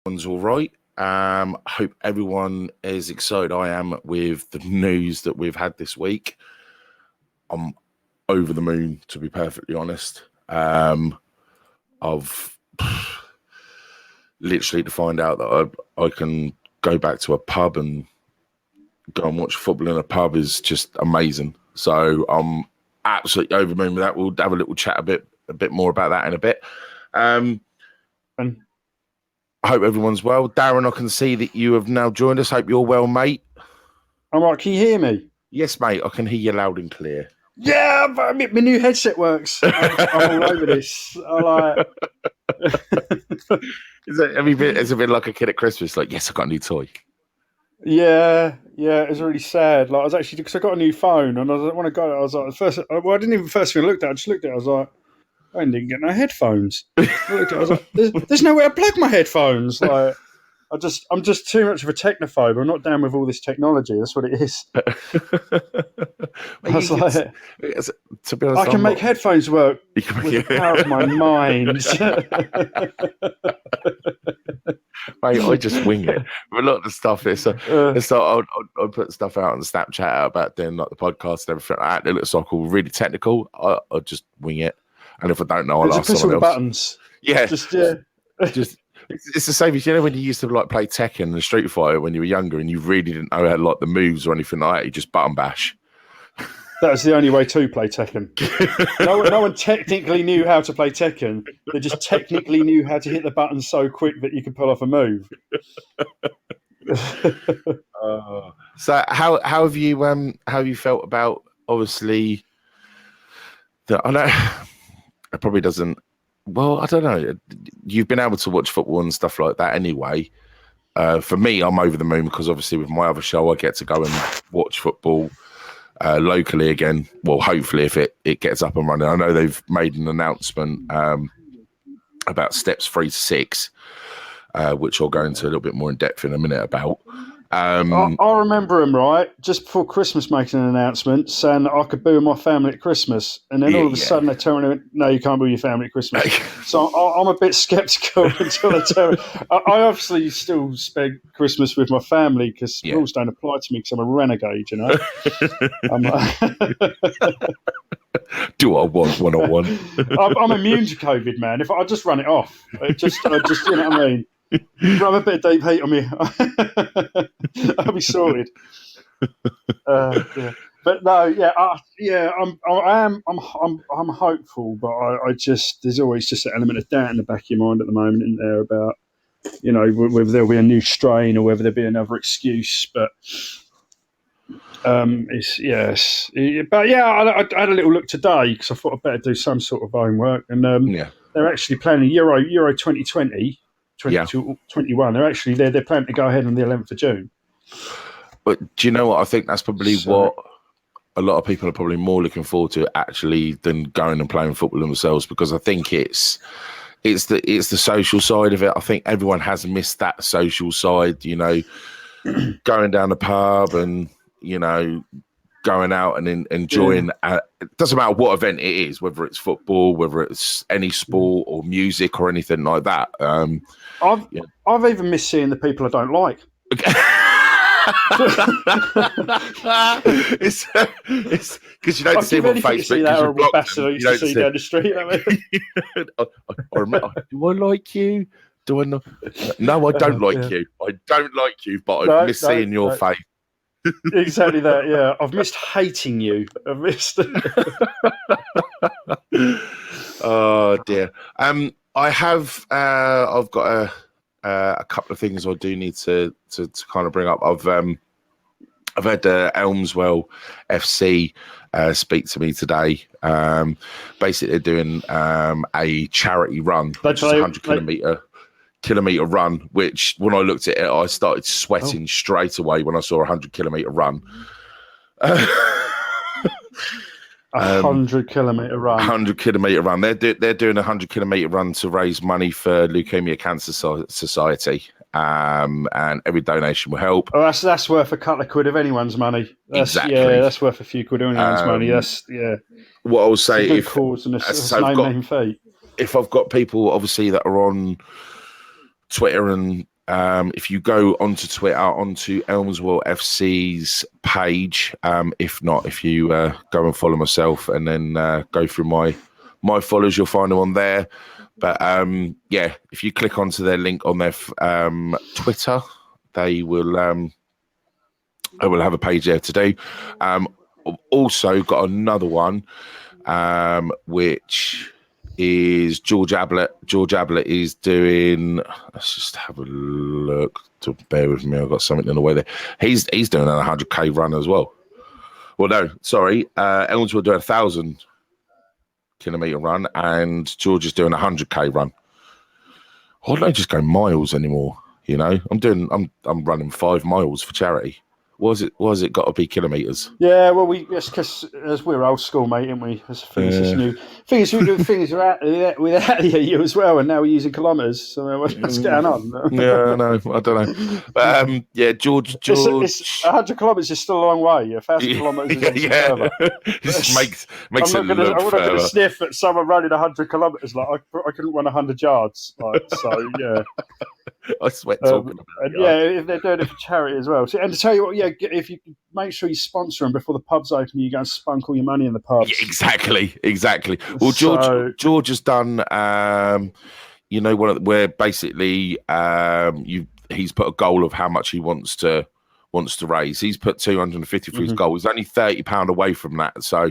Everyone's all right. Hope everyone is excited. I am with the news that we've had this week. I'm over the moon, to be perfectly honest. I've literally to find out that I can go back to a pub and go and watch football in a pub is just amazing. So I'm absolutely over the moon with that. We'll have a little chat a bit more about that in a bit. I hope everyone's well. Darren, I can see that you have now joined us. Hope you're well, mate. I'm right. Can you hear me? Yes, mate. I can hear you loud and clear. Yeah, my new headset works. I'm all over this. Has it been like a kid at Christmas? Like, yes, I got a new toy. Yeah, it was really sad. Like, I was actually, because I got a new phone and I want to go. I was like, I didn't even first thing I looked at. I just looked at it. I was like, I didn't get no headphones. I looked at it, I was like, there's nowhere to plug my headphones. Like, I'm just too much of a technophobe. I'm not down with all this technology. That's what it is. I was like, to be honest, I can make headphones work with the power of my mind. Mate, I just wing it. With a lot of the stuff, it's like I'll put stuff out on Snapchat about doing like the podcast and everything like that. It looks like all really technical. I'll just wing it. And if I don't know, I'll ask someone else. Buttons. Yeah. Just it's the same as, you know, when you used to like play Tekken and Street Fighter when you were younger and you really didn't know how like the moves or anything like that, you just button bash. That was the only way to play Tekken. No one technically knew how to play Tekken. They just technically knew how to hit the buttons so quick that you could pull off a move. So how have you felt about, obviously, that I know it probably doesn't. Well, I don't know. You've been able to watch football and stuff like that anyway. For me, I'm over the moon because obviously with my other show, I get to go and watch football locally again. Well, hopefully if it gets up and running. I know they've made an announcement about steps 3 to 6, which I'll go into a little bit more in depth in a minute about. I remember him, right, just before Christmas making an announcement saying that I could boo my family at Christmas. And then all of a sudden they tell me, no, you can't boo your family at Christmas. So I'm a bit sceptical until they tell me. I obviously still spend Christmas with my family because rules don't apply to me because I'm a renegade, you know. Do I want one-on-one? I'm immune to COVID, man. If I just run it off, I just you know what I mean? Rub a bit of deep heat on me. I'll be sorted. But no, I'm hopeful, but I just, there's always just an element of doubt in the back of your mind at the moment, isn't there, about, you know, whether there'll be a new strain or whether there'll be another excuse. But I had a little look today because I thought I'd better do some sort of homework, and they're actually planning Euro 2020. 2021. They're actually they're planning to go ahead on the 11th of June. But do you know what? I think that's probably what a lot of people are probably more looking forward to actually than going and playing football themselves, because I think it's the social side of it. I think everyone has missed that social side, you know, going down the pub and, you know, going out and enjoying. It doesn't matter what event it is, whether it's football, whether it's any sport or music or anything like that. I've even missed seeing the people I don't like. It's because you don't see them on Facebook. You don't see down the street. I remember, do I like you? Do I not? No, I don't like you. I don't like you, but I've missed seeing your face. Exactly that. Yeah, I've missed hating you. I've missed. Oh dear. I have. I've got a couple of things I do need to kind of bring up. I've had Elmswell FC speak to me today. Basically, they're doing a charity run, which is a 100-kilometer run. Which, when I looked at it, I started sweating straight away when I saw a 100-kilometer run. 100-kilometer run. 100-kilometer run. They're doing a 100-kilometer run to raise money for Leukemia Cancer Society, and every donation will help. Oh, that's worth a couple of quid of anyone's money. Exactly. Yeah, that's worth a few quid of anyone's money. That's what I will say. It's a good cause and it's no mean feat. If I've got people obviously that are on Twitter and if you go onto Twitter, onto Elmswell FC's page, if not, if you go and follow myself and then go through my followers, you'll find them on there. But yeah, if you click onto their link on their Twitter, they will have a page there to do. I've also got another one, which is George Ablett. George Ablett is doing. Let's just have a look. To bear with me, I've got something in the way there. He's doing an 100k run as well. Well, no, sorry. Elms will do a 1,000-kilometer run, and George is doing a 100k run. Why don't I just go miles anymore? You know, I'm running 5 miles for charity. Was it got to be kilometres? Yeah, well, because as we're old school, mate, aren't we? As things is new. Things are out without you as well, and now we're using kilometres. So what's going on? Yeah, no, I don't know. But yeah, George. It's 100 kilometres is still a long way. 1,000 kilometres is further. It just makes it look further. I'm not going to sniff at someone running 100 kilometres. Like I couldn't run 100 yards. Like, so yeah. I sweat talking about it. Yeah, if they're doing it for charity as well. So, and to tell you what, yeah, if you make sure you sponsor them before the pubs open, you go and spunk all your money in the pubs. Yeah, exactly. Well, George has done, where basically he's put a goal of how much he wants to raise. He's put 250 for his goal. He's only £30 away from that. So,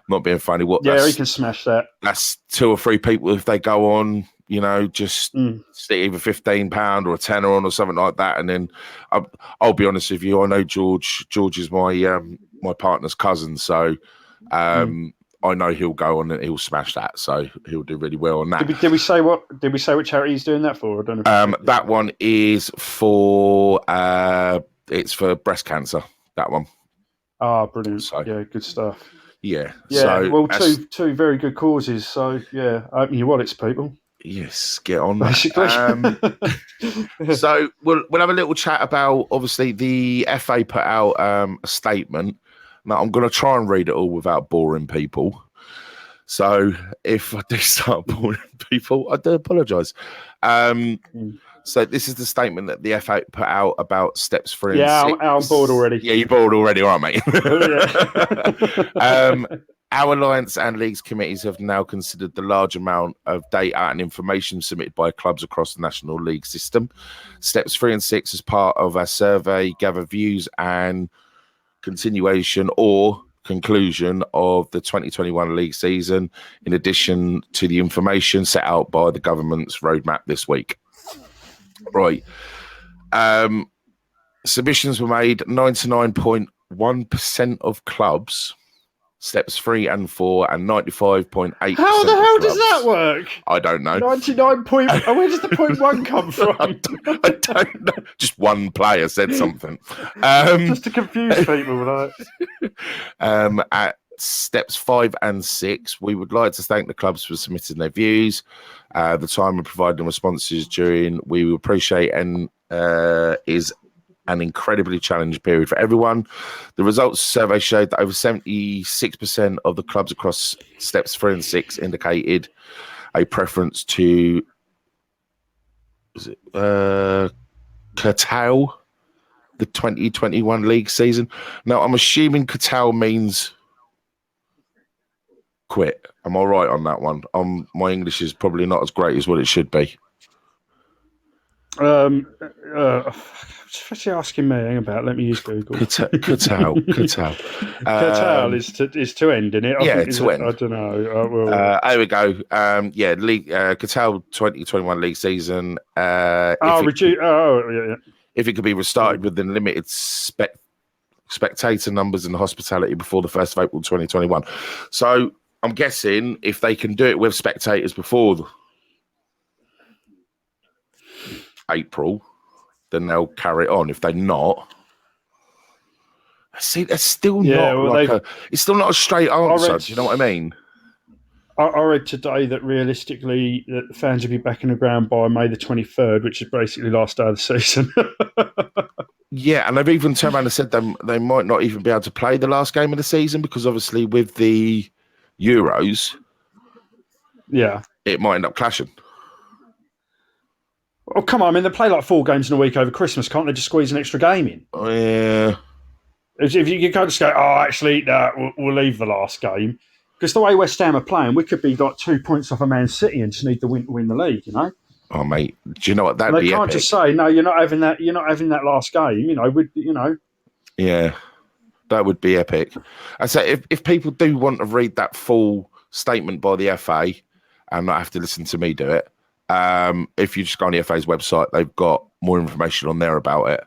not being funny, he can smash that. That's 2 or 3 people if they go on. You know, just stick either £15 or a tenner on or something like that, and then I'll be honest with you. I know George. George is my my partner's cousin, so I know he'll go on and he'll smash that. So he'll do really well on that. Did we say what charity he's doing that for? I don't know. That one is for it's for breast cancer. That one. Ah, brilliant. So, yeah, good stuff. Yeah. So, well, two very good causes. So yeah, open your wallets, people. Yes, get on that. So we'll have a little chat about, obviously, the FA put out a statement. Now, I'm going to try and read it all without boring people. So if I do start boring people, I do apologise. So this is the statement that the FA put out about steps 3 and 6. Yeah, I'm bored already. Yeah, you're bored already, all right, mate. Our Alliance and Leagues committees have now considered the large amount of data and information submitted by clubs across the National League system. Steps 3 and 6, as part of our survey, gather views and continuation or conclusion of the 2021 league season, in addition to the information set out by the government's roadmap this week. Right. Submissions were made. 99.1% of clubs, steps 3 and 4, and 95.8%. How the hell does that work? I don't know. 99 point. Where does the 0.1 come from? I don't know. Just one player said something. Just to confuse people, right? At steps 5 and 6, we would like to thank the clubs for submitting their views, the time and providing responses during. We will appreciate and is an incredibly challenging period for everyone. The results survey showed that over 76% of the clubs across steps 3 and 6 indicated a preference to curtail the 2021 league season. Now, I'm assuming curtail means quit. Am I right on that one? My English is probably not as great as what it should be. What's he asking me about? Let me use Google. Curtail. Curtail is to end, isn't it? To end. I don't know. There we go. League curtail 2021 league season. Yeah. If it could be restarted within limited spectator numbers and hospitality before the 1st of April 2021. So I'm guessing if they can do it with spectators before April, then they'll carry it on. If they're not, see, that's still it's still not a straight answer. Do you know what I mean? I read today that realistically, that the fans will be back in the ground by May the 23rd, which is basically last day of the season. Yeah, and they've even turned around and said they might not even be able to play the last game of the season because obviously with the Euros, yeah, it might end up clashing. Well, come on. I mean, they play like 4 games in a week over Christmas. Can't they just squeeze an extra game in? Oh, yeah. If you can't just go, actually, we'll leave the last game. Because the way West Ham are playing, we could be like 2 points off of Man City and just need the win to win the league, you know? Oh, mate. Do you know what? That'd And be they can't epic. just say, no, you're not having that. You're not having that last game. You know. Yeah, that would be epic. I say if people do want to read that full statement by the FA and not have to listen to me do it, if you just go on the FA's website, they've got more information on there about it.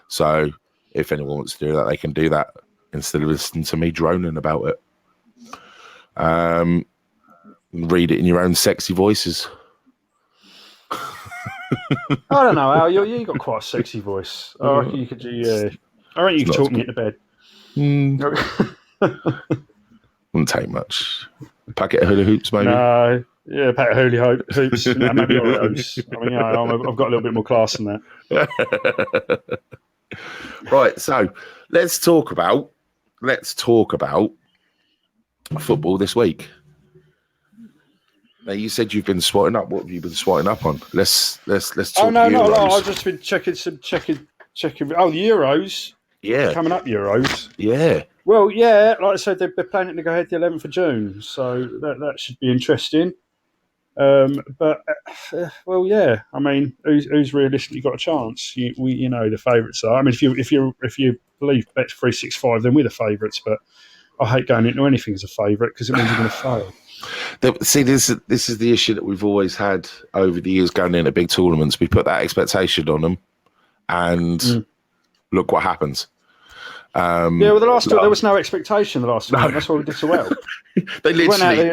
So if anyone wants to do that, they can do that instead of listening to me droning about it. Read it in your own sexy voices. I don't know, Al. You got quite a sexy voice. I reckon you could do. I reckon you could talk me into bed. Wouldn't take much. A packet of hula hoops, maybe. No, a packet of hula hoops, maybe Oreos. I mean, I've got a little bit more class than that. Right, so let's talk about football this week. Now, you said you've been swatting up. What have you been swatting up on? Let's talk. Oh no, Euros. not a lot. I've just been checking. Oh, the Euros. Yeah, coming up Euros. Yeah. Well, yeah, like I said, they're planning to go ahead the 11th of June, so that should be interesting. But well, yeah. I mean, who's realistically got a chance? You know the favourites are. I mean, if you believe Bet365, then we're the favourites. But I hate going into anything as a favourite because it means you're going to fail. See, this is the issue that we've always had over the years going into big tournaments. We put that expectation on them, and look what happens. Well, the last there was no expectation. The last time, that's why we did so well. They literally went out there,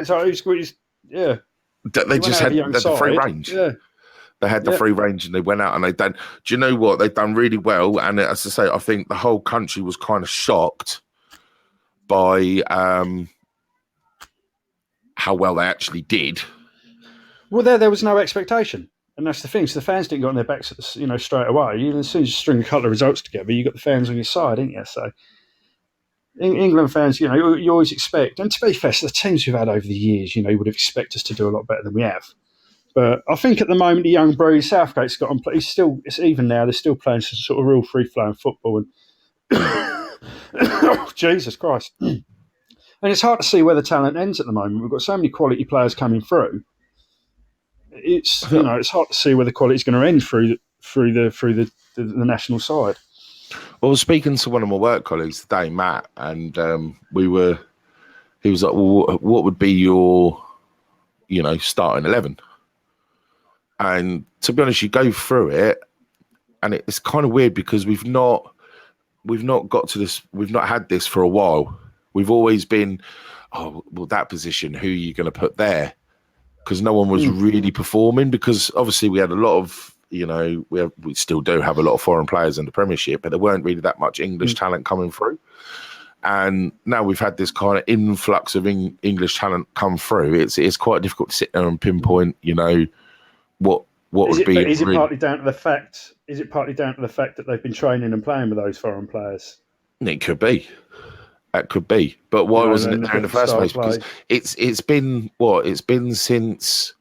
they just had the free range. Yeah. They had the free range, and they went out and they done. Do you know what? They've done really well. And as I say, I think the whole country was kind of shocked by how well they actually did. Well, there was no expectation, and that's the thing. So the fans didn't get on their backs, straight away. As soon as you string a couple of results together, you got the fans on your side, didn't you? So England fans, you always expect. And to be fair, so the teams we've had over the years, you would have expected us to do a lot better than we have. But I think at the moment, the young breed, Southgate's got on. It's even now. They're still playing some sort of real free-flowing football. And oh, Jesus Christ. And it's hard to see where the talent ends at the moment. We've got so many quality players coming through. It's it's hard to see where the quality is going to end through the national side. Well, I was speaking to one of my work colleagues today, Matt, and he was like, "Well, what would be your, starting 11?" And to be honest, you go through it, and it's kind of weird because we've not got to this. We've not had this for a while. We've always been, that position, who are you going to put there? Because no one was really performing. Because obviously we had a lot of, we still do have a lot of foreign players in the Premiership, but there weren't really that much English talent coming through. And now we've had this kind of influx of English talent come through. It's quite difficult to sit there and pinpoint, what would be. Is it partly down to the fact? Is it partly down to the fact that they've been training and playing with those foreign players? It could be. That could be. But why wasn't it there in the first place? Because it's been since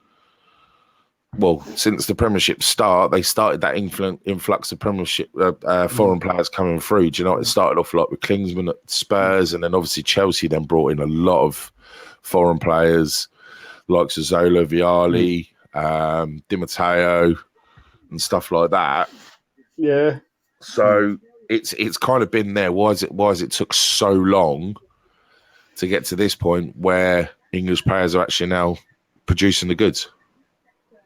the Premiership start. They started that influx of Premiership foreign players coming through. Do you know? It started off like with Klinsmann at Spurs, and then obviously Chelsea then brought in a lot of foreign players like Zola, Vialli, Di Matteo, and stuff like that. Yeah. So it's kind of been there. Why is it took so long to get to this point where English players are actually now producing the goods?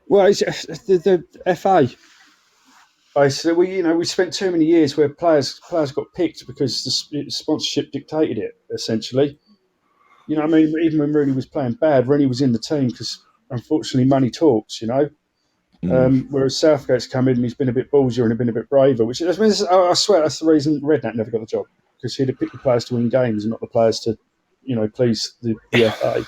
Well, it's the FA. Basically, we spent too many years where players got picked because the sponsorship dictated it. Essentially, I mean, even when Rooney was playing bad, Rooney was in the team because unfortunately money talks. Whereas Southgate's come in and he's been a bit ballsier and been a bit braver. I swear that's the reason Redknapp never got the job, because he'd have picked the players to win games and not the players to, please the FA.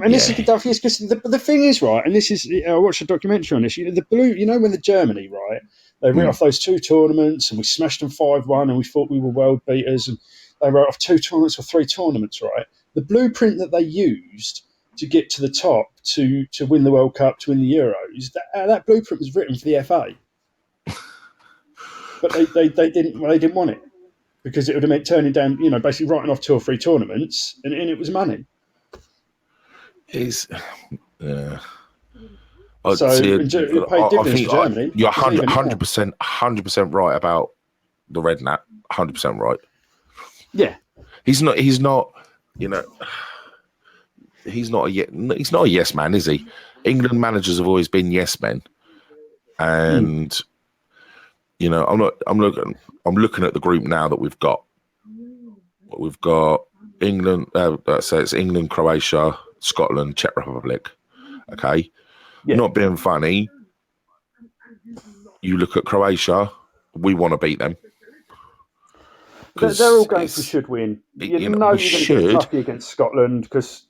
This is because the thing is, right, and this is, I watched a documentary on this. The blue, when the Germany, right, they wrote off those 2 tournaments and we smashed them 5-1 and we thought we were world beaters, and they wrote off 2 tournaments or 3 tournaments, right? The blueprint that they used to get to the top, to win the World Cup, to win the Euros, that blueprint was written for the FA. But they didn't want it because it would have meant turning down, basically writing off 2 or 3 tournaments, and it was money. Yeah. So it paid dividends for Germany. You're 100% right about the Redknapp. 100% right. Yeah, he's not. He's not a yes man, is he? England managers have always been yes men, and I'm looking at the group now that we've got. We've got England. So it's England, Croatia, Scotland, Czech Republic. Okay, not being funny. You look at Croatia. We want to beat them. They're all going for should win. You're going to get lucky against Scotland because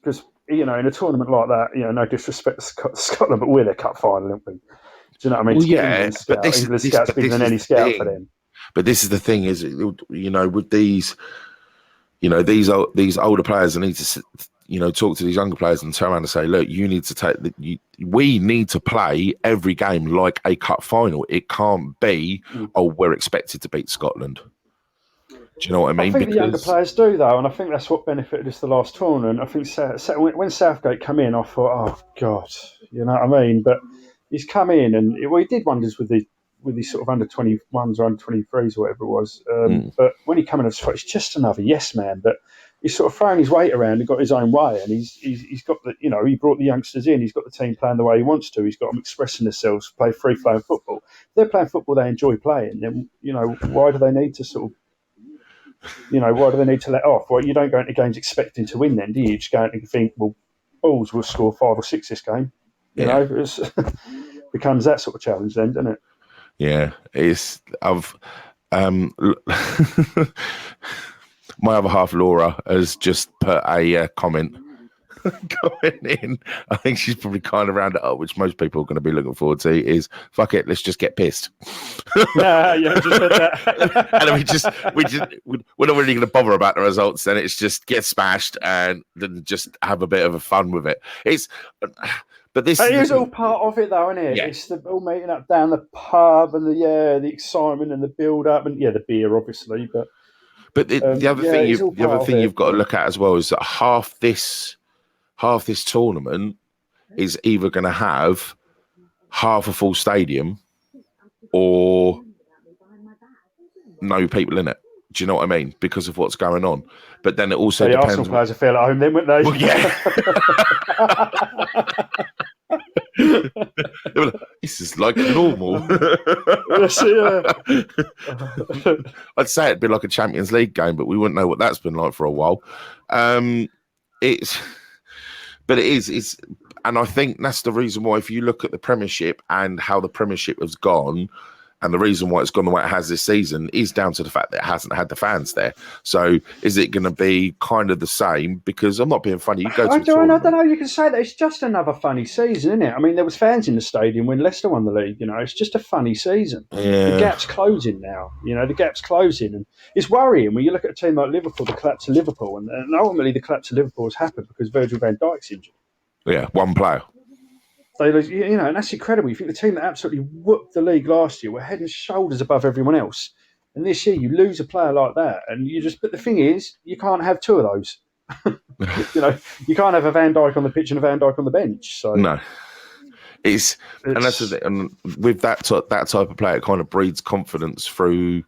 in a tournament like that, no disrespect to Scotland, but we're their cup final, aren't we? Do you know what I mean? Well, yeah, but England scouts bigger than any scout for them. But this is the thing: is with these, these older players, they need to talk to these younger players and turn around and say, look, you need to we need to play every game like a cup final. It can't be, we're expected to beat Scotland. Do you know what I mean? I think the younger players do, though, and I think that's what benefited us the last tournament. I think when Southgate came in, I thought, oh, God, you know what I mean? But he's come in, and he did wonders with these sort of under-21s or under-23s or whatever it was. But when he came in, I thought, he's just another yes man. But he's sort of thrown his weight around and got his own way, and he's got the, he brought the youngsters in. He's got the team playing the way he wants to. He's got them expressing themselves, play free-flowing football. If they're playing football they enjoy playing, then, why do they need to sort of why do they need to let off? Well, you don't go into games expecting to win then, do you? You just go and think, well, Bulls will score 5 or 6 this game. It becomes that sort of challenge then, doesn't it? Yeah, my other half, Laura, has just put a comment in. I think she's probably kind of round it up, which most people are going to be looking forward to, is fuck it, let's just get pissed. Yeah, just said that. And we're not really going to bother about the results, then it's just get smashed and then just have a bit of a fun with it. But this is all part of it, though, isn't it? Yeah. It's all meeting up down the pub and the excitement and the build up and the beer, obviously. But the other thing you've got to look at as well is that half this tournament is either going to have half a full stadium or no people in it. Do you know what I mean? Because of what's going on. But then it also depends. Arsenal players will feel at home then, wouldn't they? Well, yeah. This is like normal. I'd say it'd be like a Champions League game, but we wouldn't know what that's been like for a while. It's, and I think that's the reason why, if you look at the Premiership and how the Premiership has gone, and the reason why it's gone the way it has this season is down to the fact that it hasn't had the fans there. So is it going to be kind of the same? Because I'm not being funny. I don't know. You can say that it's just another funny season, isn't it? I mean, there was fans in the stadium when Leicester won the league. It's just a funny season. Yeah. The gap's closing now. The gap's closing, and it's worrying when you look at a team like Liverpool, the collapse of Liverpool, and ultimately the collapse of Liverpool has happened because Virgil van Dijk's injured. Yeah, one player. They lose, and that's incredible. You think the team that absolutely whooped the league last year were head and shoulders above everyone else, and this year you lose a player like that, and but the thing is, you can't have 2 of those. You can't have a Van Dijk on the pitch and a Van Dijk on the bench. So no, and that's the thing. And with that type of player, it kind of breeds confidence through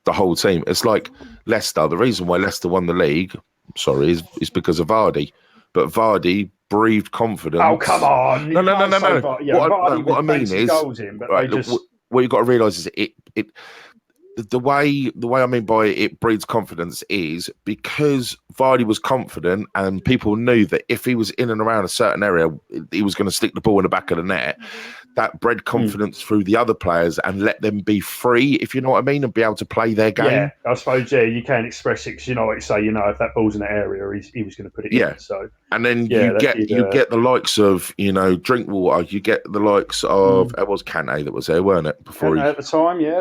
the whole team. It's like Leicester. The reason why Leicester won the league, is because of Vardy, but Vardy breathed confidence. Oh, come on. No. What I mean is, what you've got to realise is the way I mean by it breeds confidence is because Vardy was confident and people knew that if he was in and around a certain area, he was going to stick the ball in the back of the net. That bred confidence through the other players and let them be free, if you know what I mean, and be able to play their game. Yeah, I suppose, you can express it because like you say, if that ball's in the area, he was going to put it in. So, and then you get the likes of, Drinkwater, you get the likes of, it was Kante that was there, weren't it? Before at the time, yeah.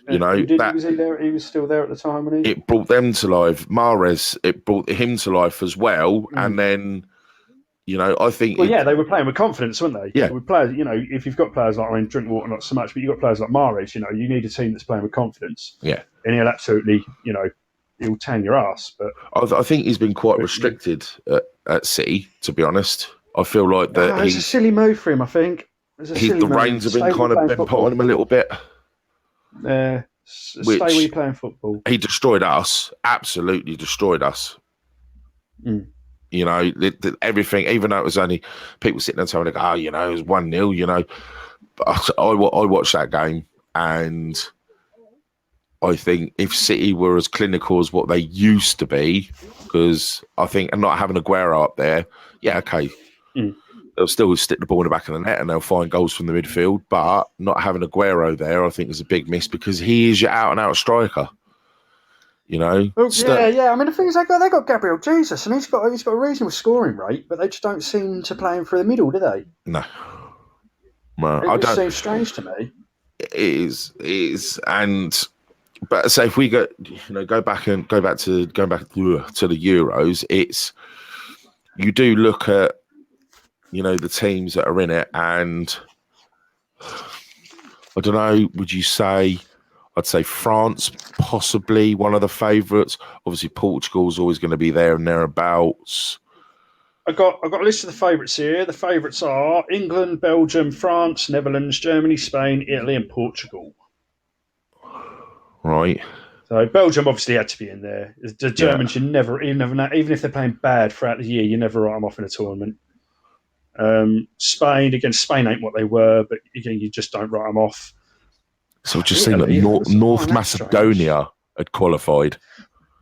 He was still there at the time, wasn't he? It brought them to life. Mahrez, it brought him to life as well. And then, You know, I think. Well, yeah, they were playing with confidence, weren't they? Yeah. With players, you know, if you've got players like, I mean, Drinkwater not so much, but you've got players like Mahrez, you know, you need a team that's playing with confidence. Yeah. And he'll absolutely, you know, he'll tan your ass. But I think he's been quite restricted at City, to be honest. I feel like that it's a silly move for him, I think. The reins have been kind of been put on him a little bit. Stay where you're playing football. He destroyed us, absolutely destroyed us. Mm. You know, everything, even though it was only people sitting there telling me, oh, you know, it was 1-0, you know. But I watched that game, and I think if City were as clinical as what they used to be, because I think, and not having Aguero up there, yeah, okay. They'll still stick the ball in the back of the net and they'll find goals from the midfield. But not having Aguero there, I think, is a big miss because he is your out-and-out striker. You know? Well, yeah. I mean, the thing is, they got Gabriel Jesus, and he's got a reasonable scoring rate, but they just don't seem to play him through the middle, do they? No. It just seems strange to me. It is, but say if we go back to the Euros, it's you do look at, you know, the teams that are in it, and I don't know, would you say, I'd say France, possibly one of the favourites. Obviously, Portugal's always going to be there and thereabouts. I've got a list of the favourites here. The favourites are England, Belgium, France, Netherlands, Germany, Spain, Italy, and Portugal. Right. So Belgium obviously had to be in there. The Germans, you never, even if they're playing bad throughout the year, you never write them off in a tournament. Spain ain't what they were, but again, you just don't write them off. So just saying that North Macedonia had qualified.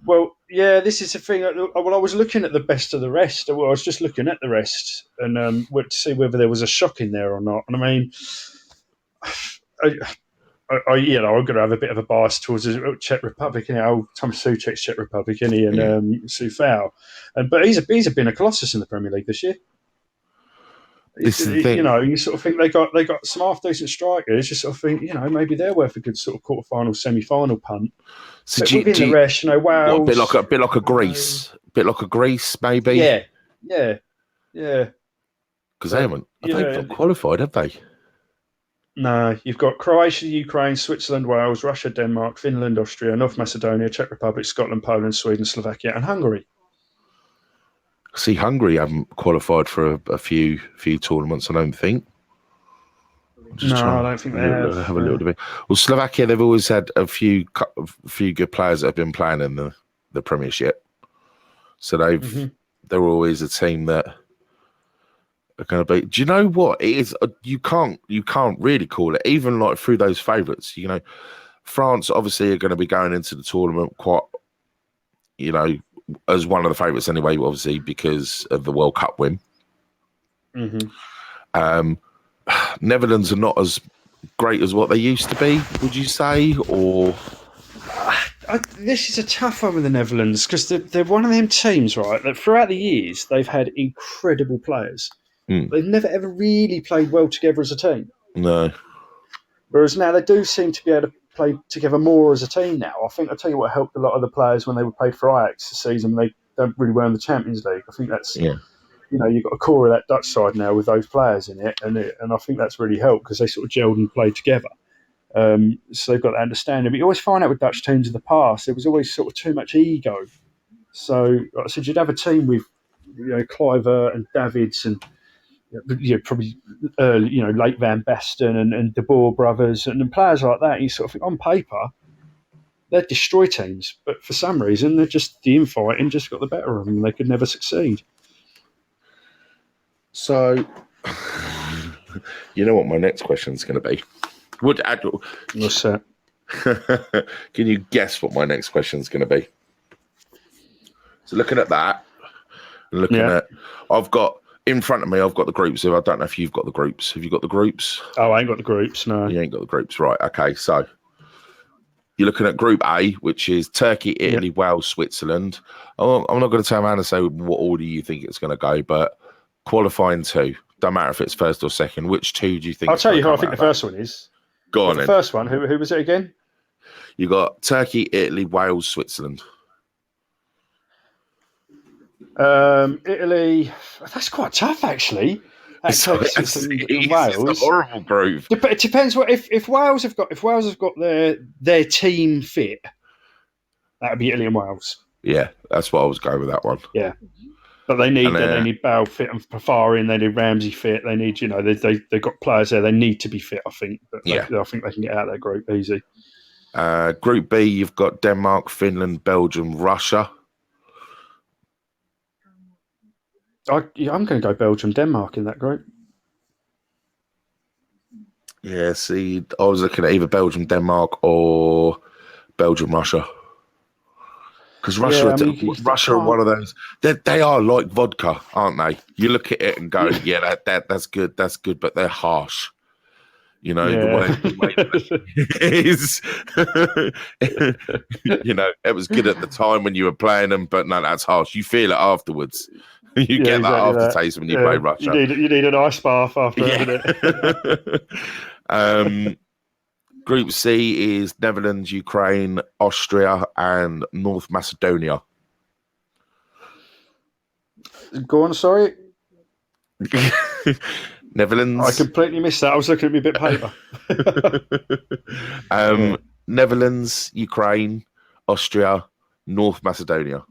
Well, yeah, this is the thing. Well, I was looking at the best of the rest. Well, I was just looking at the rest and to see whether there was a shock in there or not. And I mean, I'm going to have a bit of a bias towards the Czech Republic, and old Tom Souček's Czech Republic, and Soufal. But he's been a colossus in the Premier League this year. This is the thing. You know, you sort of think they got some half decent strikers. You sort of think, you know, maybe they're worth a good sort of quarterfinal, semi-final punt. So within the rest, you know, wow, a bit like a Greece, maybe. Yeah. Because they haven't qualified, have they? No, you've got Croatia, Ukraine, Switzerland, Wales, Russia, Denmark, Finland, Austria, North Macedonia, Czech Republic, Scotland, Poland, Sweden, Slovakia, and Hungary. See, Hungary haven't qualified for a few tournaments, I don't think. I don't think they have. Have a little bit. Well, Slovakia, they've always had a few good players that have been playing in the Premiership. So they're always a team that are going to be. Do you know what it is? You can't really call it, even like through those favourites. You know, France obviously are going to be going into the tournament quite, you know, as one of the favourites anyway, obviously because of the World Cup win. Netherlands are not as great as what they used to be, would you say? Or this is a tough one with the Netherlands because they're one of them teams, right, that throughout the years they've had incredible players. They've never ever really played well together as a team. No. Whereas now they do seem to be able to play together more as a team now. I think I'll tell you what helped a lot of the players when they were played for Ajax this season. They don't really were in the Champions League. I think that's you know, you've got a core of that Dutch side now with those players in it, and I think that's really helped because they sort of gelled and played together. So they've got that understanding. But you always find out with Dutch teams in the past, there was always sort of too much ego. So, like I said, you'd have a team with, you know, Kluivert and Davids and probably late Van Basten and De Boer brothers and players like that. And you sort of think on paper they'd destroy teams, but for some reason they're just the infighting just got the better of them. And they could never succeed. So, you know what my next question is going to be? What's that? Can you guess what my next question is going to be? So, looking at that, I've got in front of me, I've got the groups. I don't know if you've got the groups. Have you got the groups? Oh, I ain't got the groups. No, you ain't got the groups, right? Okay, so you're looking at Group A, which is Turkey, Italy, Wales, Switzerland. I'm not going to turn around and say what order you think it's going to go, but qualifying two. Don't matter if it's first or second. Which two do you think? I'll tell you who I think the first one is. Go on. The first one. Who was it again? You got Turkey, Italy, Wales, Switzerland. Italy, that's quite tough actually. Texas and Wales. It's a horrible group. It depends what if Wales have got their team fit, that would be Italy and Wales. Yeah, that's what I was going with that one. Yeah. But they need Bale fit and Fafar in. They need Ramsey fit. They need, they've got players there. They need to be fit, I think. But I think they can get out of their group easy. Group B, you've got Denmark, Finland, Belgium, Russia. I'm going to go Belgium, Denmark in that group. Yeah, see, I was looking at either Belgium, Denmark, or Belgium, Russia. Because Russia are one of those. They are like vodka, aren't they? You look at it and go, "Yeah, that's good, but they're harsh." The way it is. It was good at the time when you were playing them, but no, that's harsh. You feel it afterwards. You get that aftertaste when you play Russia. You need an ice bath after it. Group C is Netherlands, Ukraine, Austria, and North Macedonia. Go on, sorry. Netherlands. I completely missed that. I was looking at my bit of paper. Netherlands, Ukraine, Austria, North Macedonia.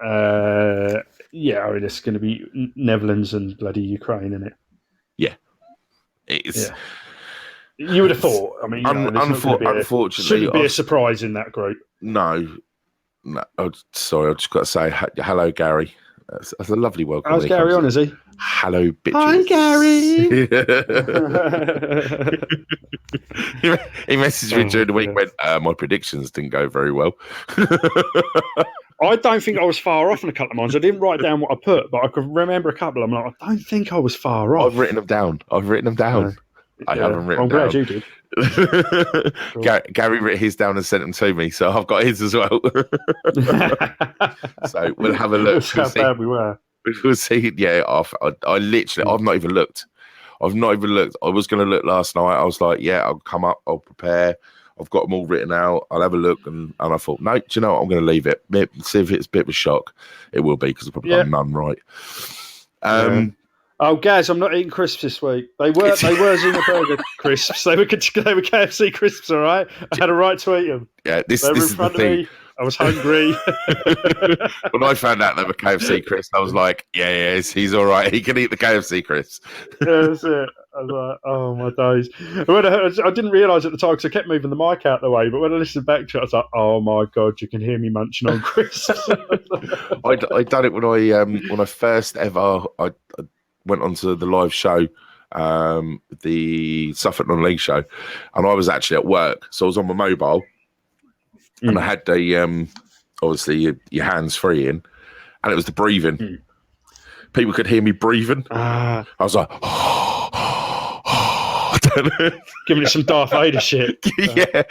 It's going to be Netherlands and bloody Ukraine, isn't it? Yeah. It's... Yeah. You would have thought. I mean, unfortunately, shouldn't be a surprise in that group. No. Oh, sorry, I just got to say hello, Gary. That's a lovely welcome. How's Gary on? Is he? Hello, bitches. Hi, Gary. He messaged me during the week. Went, my predictions didn't go very well. I don't think I was far off in a couple of mines. I didn't write down what I put, but I could remember a couple. I'm like, I don't think I was far off. I've written them down. I haven't written them down. I'm glad you did. Gary wrote his down and sent them to me, so I've got his as well. So we'll have a look. That's how bad we were. We'll see. Yeah, I literally, I've not even looked. I was going to look last night. I was like, yeah, I'll come up, I'll prepare. I've got them all written out. I'll have a look. And I thought, no, do you know what? I'm going to leave it. See if it's a bit of a shock. It will be because I've probably got none right. Oh, Gaz, I'm not eating crisps this week. They were Zima Burger crisps. They were KFC crisps, all right? I had a right to eat them. Yeah, this in is front the thing. Me. I was hungry. When I found out they were KFC crisps, I was like, yeah, he's all right. He can eat the KFC crisps. Yeah, that's it. I was like, oh, my days. I didn't realise at the time because I kept moving the mic out the way, but when I listened back to it, I was like, oh, my God, you can hear me munching on crisps. I done it when I first ever... I went onto the live show, the Suffolk Non-League show, and I was actually at work, so I was on my mobile, and I had the obviously your hands free in, and it was the breathing. People could hear me breathing. I was like, giving it some Darth Vader shit. Yeah,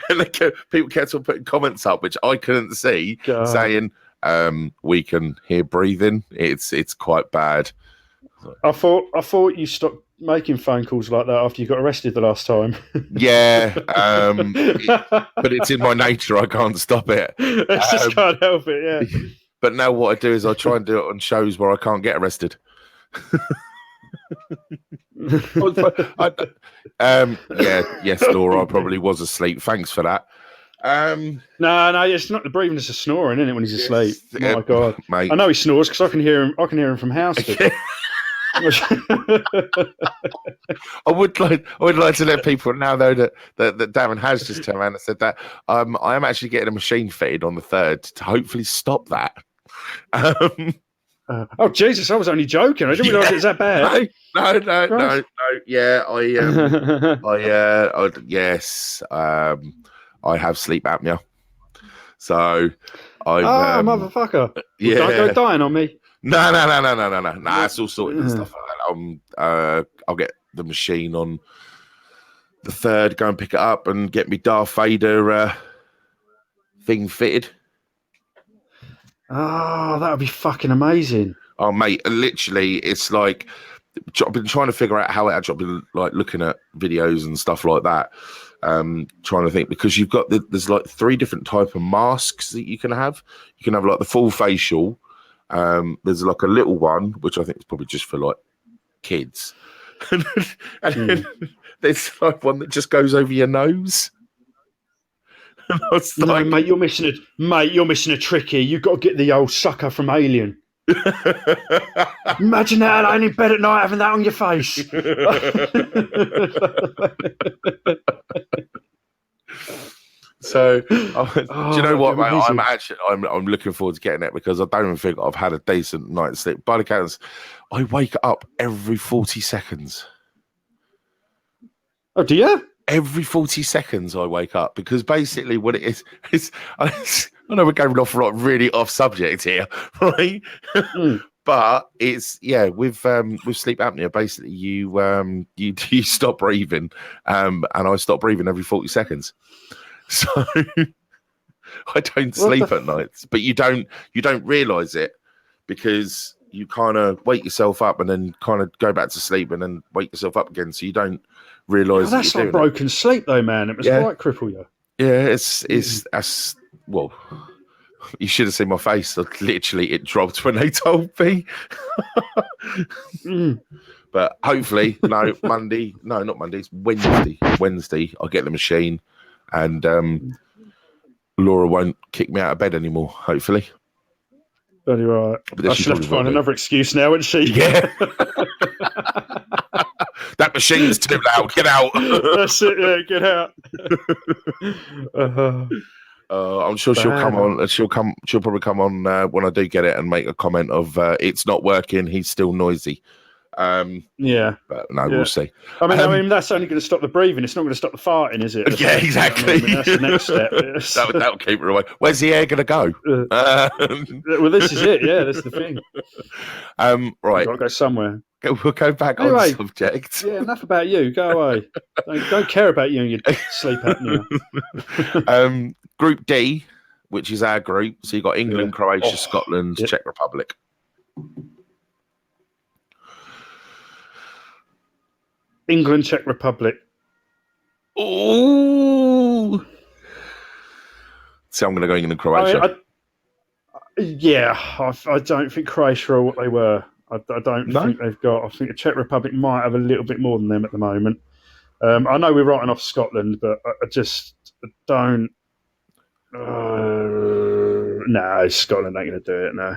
and people kept on putting comments up, which I couldn't see, saying, we can hear breathing. It's quite bad. I thought you stopped making phone calls like that after you got arrested the last time. Yeah, but it's in my nature. I can't stop it. I just can't help it. Yeah. But now what I do is I try and do it on shows where I can't get arrested. Yes, Laura, I probably was asleep. Thanks for that. No, it's not the breathing; it's the snoring, isn't it? When he's asleep. Oh my God, mate. I know he snores because I can hear him. I can hear him from Houston. I would like to let people know though that Darren has just turned around and said that I am actually getting a machine fitted on the 3rd to hopefully stop that. Oh Jesus! I was only joking. I didn't realise it was that bad. No. Yeah, yes. I have sleep apnea, so I. Motherfucker! Yeah, don't go dying on me. No. It's all sorted and stuff like that. I'll get the machine on the 3rd. Go and pick it up and get me Darth Vader thing fitted. Oh, that would be fucking amazing. Oh, mate, literally, it's like I've been trying to figure out how it actually. I've been like looking at videos and stuff like that. Trying to think, because you've got there's like 3 different type of masks that you can have. You can have like the full facial. There's like a little one, which I think is probably just for like kids. And then there's like one that just goes over your nose. No, mate, you're missing a trick here. You've got to get the old sucker from Alien. Imagine that lying in bed at night having that on your face. So, do you know what, mate? I'm looking forward to getting it, because I don't even think I've had a decent night's sleep. By the counts, I wake up every 40 seconds. Oh, do you? Every 40 seconds I wake up, because basically what it is I know we're going off like really off subject here, right? But it's with sleep apnea, basically you stop breathing, and I stop breathing every 40 seconds. So I don't sleep at nights, but you don't realize it, because you kind of wake yourself up and then kind of go back to sleep and then wake yourself up again, so you don't realise. That's like broken sleep, though, man. It must quite cripple you. Yeah, it's well. You should have seen my face. Literally, it dropped when they told me. But hopefully, not Monday. It's Wednesday. Wednesday, I'll get the machine, and Laura won't kick me out of bed anymore. Hopefully. Very right. I should have to find another excuse now, wouldn't she? Yeah. That machine's too loud. Get out. That's it. Yeah, get out. I'm sure she'll come on. She'll probably come on when I do get it and make a comment of it's not working. He's still noisy. Yeah, but no, we'll see. I mean, that's only going to stop the breathing. It's not going to stop the farting, is it? Yeah, exactly. I mean, that's the next step. That'll keep her away. Where's the air going to go? Well, this is it. Yeah, that's the thing. Right, got to go somewhere. We'll go back on subject. Yeah, enough about you. Go away. Don't care about you and your sleep apnea. Group D, which is our group. So you got England, Croatia, Scotland, Czech Republic. England, Czech Republic. Oh, so I'm going to go England, Croatia. I don't think Croatia are what they were. I don't think they've got. I think the Czech Republic might have a little bit more than them at the moment. I know we're writing off Scotland, but I just don't. No, Scotland ain't going to do it. No.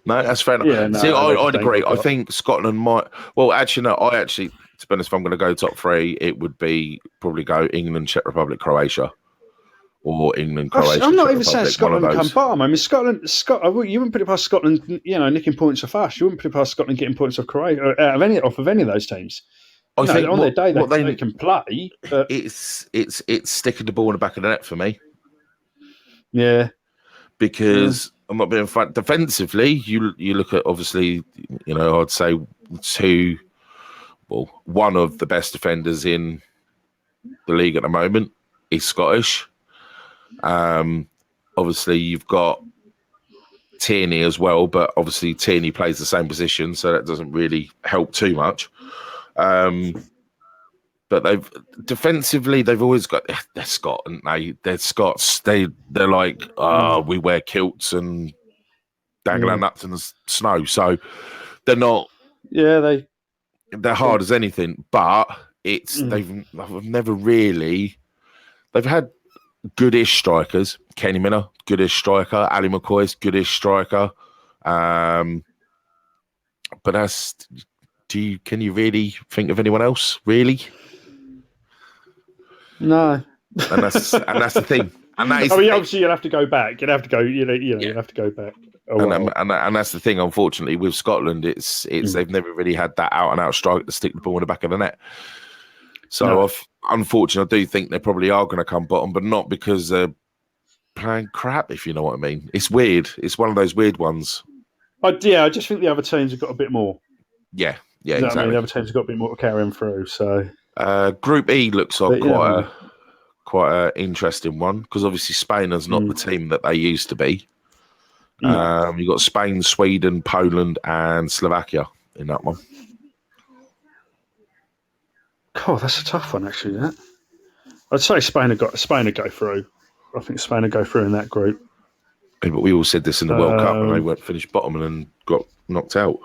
No, that's fair enough. Yeah, no, see, I'd agree. I think Scotland might. Well, actually, no. To be honest, if I'm going to go top 3, it would be probably go England, Czech Republic, Croatia, or England, Croatia. I'm not even saying Scotland come bottom. I mean, Scotland. You wouldn't put it past Scotland. Nicking points off us. You wouldn't put it past Scotland getting points off Croatia off of any of those teams. I think on their day they can play. But it's sticking the ball in the back of the net for me. Yeah, because. I'm not being fun. Defensively, you look at, obviously, I'd say one of the best defenders in the league at the moment is Scottish. Obviously, you've got Tierney as well, but obviously Tierney plays the same position, so that doesn't really help too much. But defensively, they've always got. They're Scot, aren't they? They're Scots. They're like, we wear kilts and dangle our nuts in the snow. So they're not. Yeah, they're hard as anything. But they've never really. They've had goodish strikers. Kenny Miller, goodish striker. Ali McCoy's goodish striker. But that's. Can you really think of anyone else? Really? No, and that's the thing. And that is obviously you'll have to go back. You'll have to go. You'll have to go back. And that's the thing. Unfortunately, with Scotland, it's they've never really had that out and out strike to stick the ball in the back of the net. So, unfortunately, I do think they probably are going to come bottom, but not because they're playing crap. If you know what I mean, it's weird. It's one of those weird ones. I just think the other teams have got a bit more. Yeah, exactly. I mean, the other teams have got a bit more to carry them through. So. Group E looks like quite an interesting one, because obviously Spain is not the team that they used to be. You've got Spain, Sweden, Poland, and Slovakia in that one. God, that's a tough one, actually. That I'd say Spain would go through. I think Spain would go through in that group. Yeah, but we all said this in the World Cup, and they went finished bottom and then got knocked out.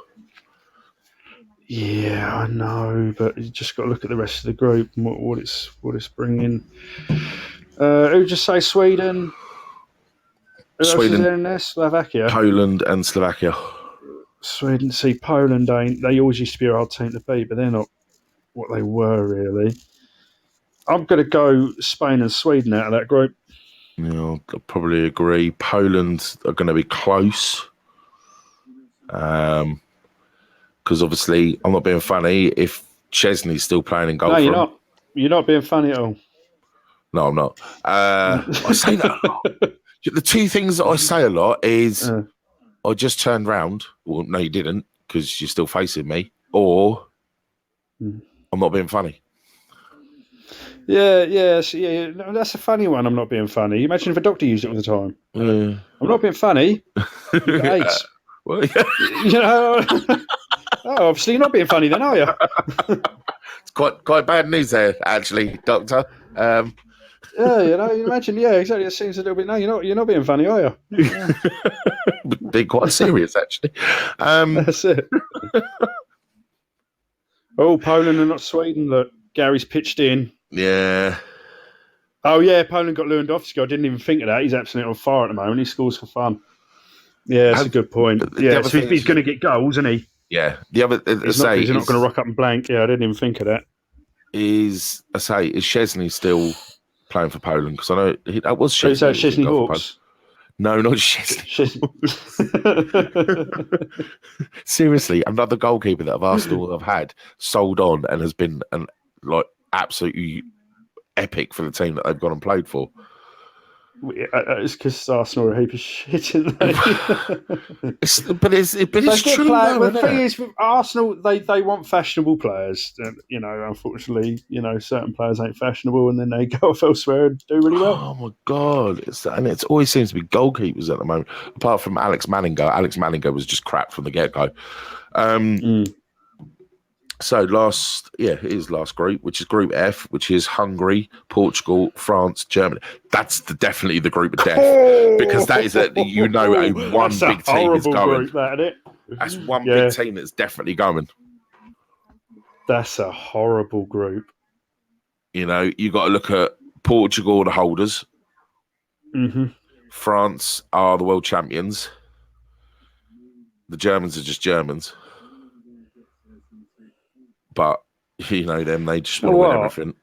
Yeah, I know, but you just got to look at the rest of the group and what it's bringing. Who just say Sweden? Who else is there in there? Slovakia, Poland, and Slovakia. Sweden. See, Poland ain't. They always used to be a hard team to beat, but they're not what they were really. I'm going to go Spain and Sweden out of that group. Yeah, I'll probably agree. Poland are going to be close. Because obviously, I'm not being funny. If Chesney's still playing in goal, no, you're not. You're not being funny at all. No, I'm not. I say that a lot. The two things that I say a lot is I just turned round. Well, no, you didn't, because you're still facing me. Or I'm not being funny. Yeah. That's a funny one. I'm not being funny. Imagine if a doctor used it all the time. I'm not being funny. You've got AIDS. Well, yeah. Obviously you're not being funny then, are you? It's quite bad news there, actually, Doctor. You imagine, exactly. It seems a little bit. No, you're not being funny, are you? Yeah. Being quite serious, actually. That's it. Poland and not Sweden. Look, Gary's pitched in. Yeah. Oh yeah, Poland got Lewandowski. I didn't even think of that. He's absolutely on fire at the moment. He scores for fun. Yeah, that's a good point. Yeah, so he's going to get goals, isn't he? Yeah. The other, he's not going to rock up and blank. Yeah, I didn't even think of that. Is Szczesny still playing for Poland? Because I know that was Szczesny. Is that Szczesny Hawks? No, not Szczesny. Seriously, another goalkeeper that Arsenal have had sold on and has been absolutely epic for the team that they've gone and played for. It's because Arsenal are a heap of shit, isn't they? It's true. The thing is, with Arsenal, they want fashionable players. Unfortunately, certain players ain't fashionable, and then they go off elsewhere and do really well. Oh my god! It always seems to be goalkeepers at the moment. Apart from Alex Manninger. Alex Manninger was just crap from the get go. So it is last group, which is Group F, which is Hungary, Portugal, France, Germany. That's definitely the group of death, because that is one big team is going. Group, that's one big team that's definitely going. That's a horrible group. You got to look at Portugal, the holders. Mm-hmm. France are the world champions. The Germans are just Germans. But them, they just want to win everything.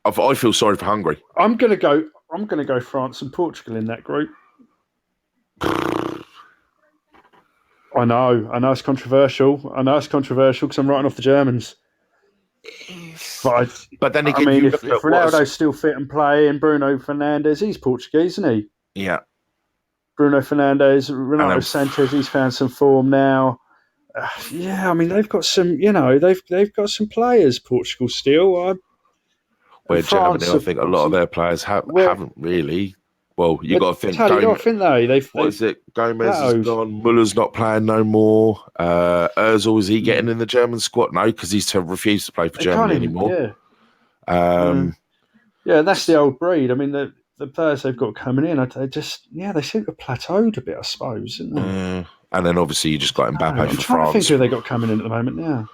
I feel sorry for Hungary. I'm gonna go France and Portugal in that group. I know it's controversial. Because I'm writing off the Germans. But then again, if Ronaldo's still fit and playing, Bruno Fernandes, he's Portuguese, isn't he? Yeah. Bruno Fernandes, Renato Sanchez, he's found some form now. They've got some. They've got some players. Portugal still. Germany, I think a lot of their players haven't really. Well, you got to think. Off, haven't they? What is it? Gomez is gone. Muller's not playing no more. Ozil, is he getting in the German squad? No, because he's refused to play for Germany anymore. Yeah. That's the old breed. I mean, the players they've got coming in, they seem to have plateaued a bit, I suppose, isn't they? And then obviously you just got Mbappe for France. I'm trying to think who they got coming in at the moment now.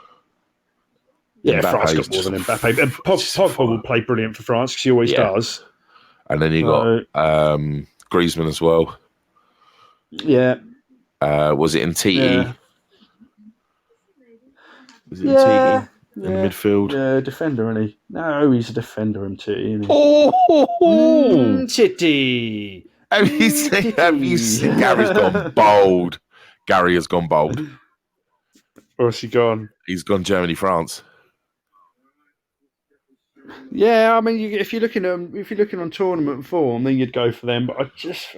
Yeah, France got more than Mbappe. And Pogba will play brilliant for France because he always does. And then you got Griezmann as well. Yeah. Was it in TE? Was it in TE? In the midfield? Yeah, defender, isn't he? No, he's a defender in TE, isn't he? Titty! Have you seen Gary's gone bold? Gary has gone bold. Where's he gone? He's gone Germany, France. Yeah, I mean, if you're looking on tournament form, then you'd go for them. But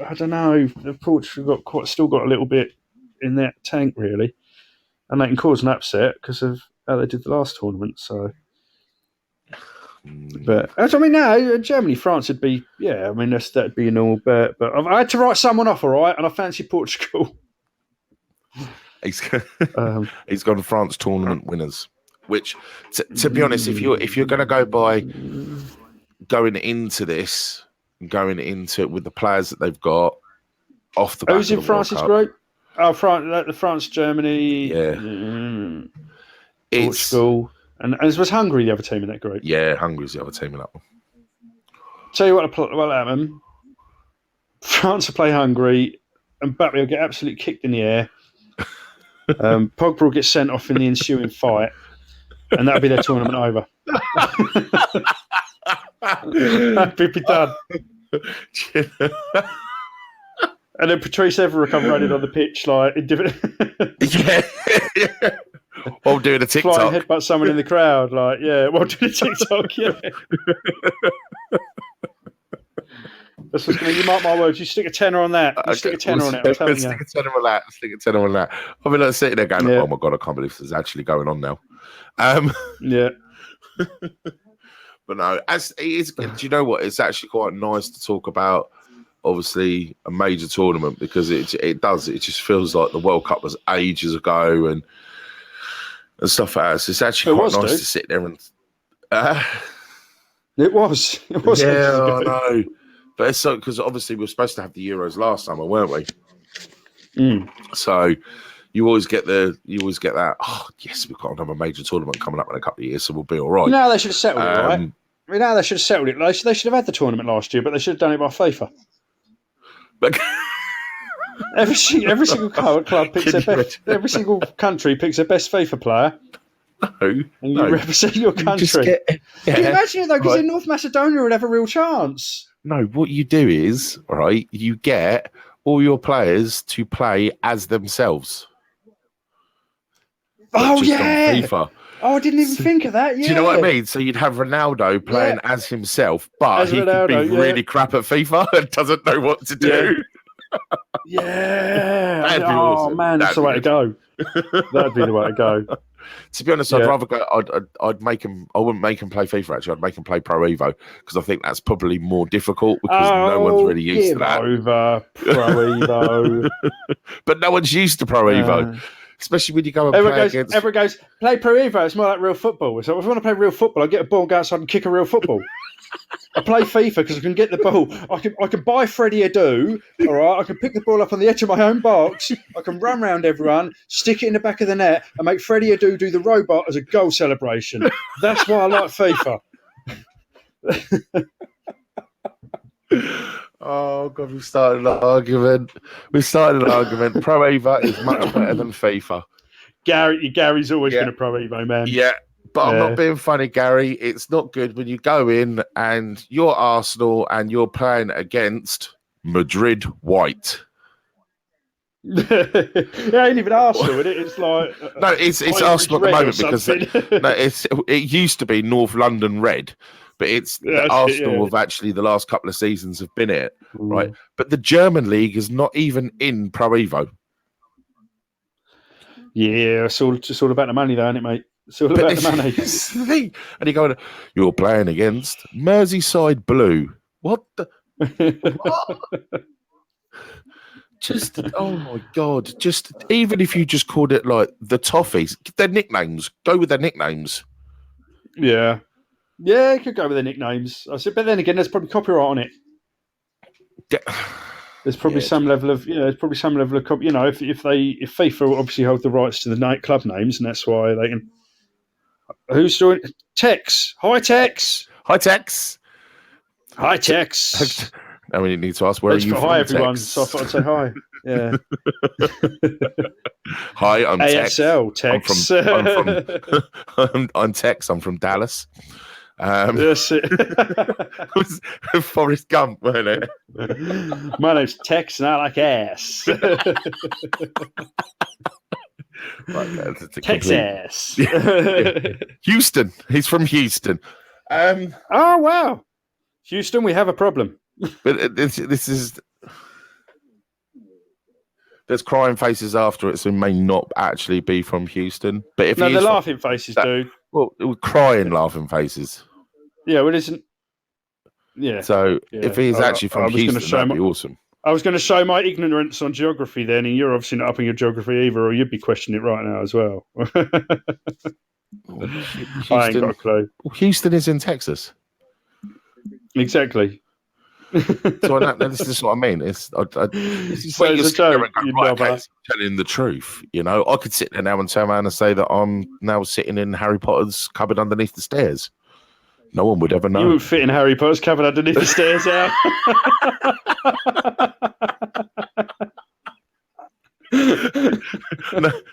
I don't know. The Portugal still got a little bit in that tank, really, and they can cause an upset because of how they did the last tournament. So, but Germany, France would be. Yeah, I mean, that'd be a normal bet. But I had to write someone off, all right, and I fancy Portugal. He's gone France tournament winners. Which, to be honest, if you're going to go by going into it with the players that they've got off the back who's in France's group? Oh, France, Germany, Portugal, and was Hungary the other team in that group? Yeah, Hungary's the other team in that one. Tell you what happened. France will play Hungary, and Mbappe will get absolutely kicked in the air. Pogba will get sent off in the ensuing fight, and that'll be their tournament over. That'll be done. And then Patrice Evra will come running on the pitch like yeah. While doing a TikTok. Flying headbutt someone in the crowd, like, yeah, while doing a TikTok, yeah. That's what's going to, you mark my words, you stick a tenner on that. Stick a tenner on it, I'm telling you. Stick a tenner on that. I mean, I'm sitting there going, oh my God, I can't believe this is actually going on now. Yeah. But no, do you know what? It's actually quite nice to talk about, obviously, a major tournament, because it just feels like the World Cup was ages ago and stuff like that. So it's actually quite nice to sit there and... It was. Yeah, I know. But it's so, because obviously we were supposed to have the Euros last summer, weren't we? So you always get that, oh, yes, we've got another major tournament coming up in a couple of years, so we'll be all right. No, they should have settled it, right? They should have settled it. They should have had the tournament last year, but they should have done it by FIFA. But every single club picks their best. Every single country picks their best FIFA player. And you represent your country. Can you imagine it though? Because in North Macedonia would have a real chance. No, what you do is, right, you get all your players to play as themselves. Oh, yeah. On FIFA. Oh, I didn't even think of that. Yeah. Do you know what I mean? So you'd have Ronaldo playing as himself, but he could be really crap at FIFA and doesn't know what to do. Yeah. Awesome. Man, that's the way to go. That'd be the way to go. To be honest, I'd rather go. I'd make him. I wouldn't make him play FIFA. Actually, I'd make him play Pro Evo, because I think that's probably more difficult, because no one's really used to that. Over Pro Evo, but no one's used to Pro Evo, especially when you go and play against. Everyone goes, play Pro Evo. It's more like real football. So if I want to play real football, I get a ball, and go outside and kick a real football. I play FIFA because I can get the ball. I can buy Freddie Adu. All right, I can pick the ball up on the edge of my own box. I can run around everyone, stick it in the back of the net, and make Freddie Adu do the robot as a goal celebration. That's why I like FIFA. Oh God, we started an argument. Pro Evo is much better than FIFA. Gary's always been a Pro Evo man. Yeah. But I'm not being funny, Gary. It's not good when you go in and you're Arsenal and you're playing against Madrid White. It ain't even Arsenal, is it? It's like no, it's Arsenal at the moment, because it used to be North London Red, but it's Arsenal have actually the last couple of seasons have been it, right? But the German league is not even in Pro Evo. Yeah, it's all about the money, though, isn't it, mate? It's all about the money. And you're playing against Merseyside Blue. What the? What? Just, oh my God. Just, even if you just called it like the Toffees, their nicknames. Go with their nicknames. Yeah. Yeah, you could go with their nicknames. I said, but then again, there's probably copyright on it. There's probably some level of, if FIFA obviously hold the rights to the club names, and that's why they can. Who's doing Tex? Hi, Tex. Hi, Tex. Hi, Tex. I mean, you need to ask where are you from, hi, everyone. Tex? So I thought I'd say hi. Yeah. Hi, I'm ASL, Tex. I'm Tex. I'm from Dallas. That's it. It was Forrest Gump, wasn't it? My name's Tex, and I like ass. Right, Texas. Houston. He's from Houston. Oh wow, Houston, we have a problem. But this is. There's crying faces after it, so he may not actually be from Houston. But if the laughing faces, dude. Well, it was crying laughing faces. Yeah, well, isn't. Yeah. So if he's actually from Houston, that'd be awesome. I was going to show my ignorance on geography then, and you're obviously not up on your geography either, or you'd be questioning it right now as well. I ain't got a clue. Houston is in Texas. Exactly. So this is what I mean. This is so it's a joke. Telling the truth. You know, I could sit there now and turn around and say that I'm now sitting in Harry Potter's cupboard underneath the stairs. No one would ever know. You wouldn't fit in Harry Potter's cupboard underneath the stairs, out.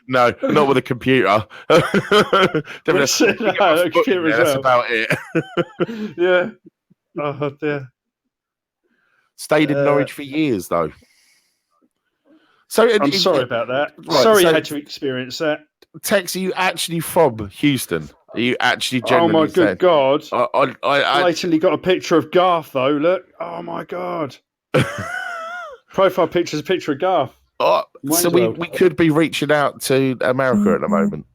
no, not with a computer. Computer as well. That's about it. Yeah. Oh dear. Stayed in Norwich for years, though. So I'm sorry about that. Right, sorry you had to experience that. Tex, are you actually from Houston? Are you actually genuinely? Oh my good God! I blatantly got a picture of Garth though. Look, oh my God! Profile picture is a picture of Garth. So we could be reaching out to America at the moment.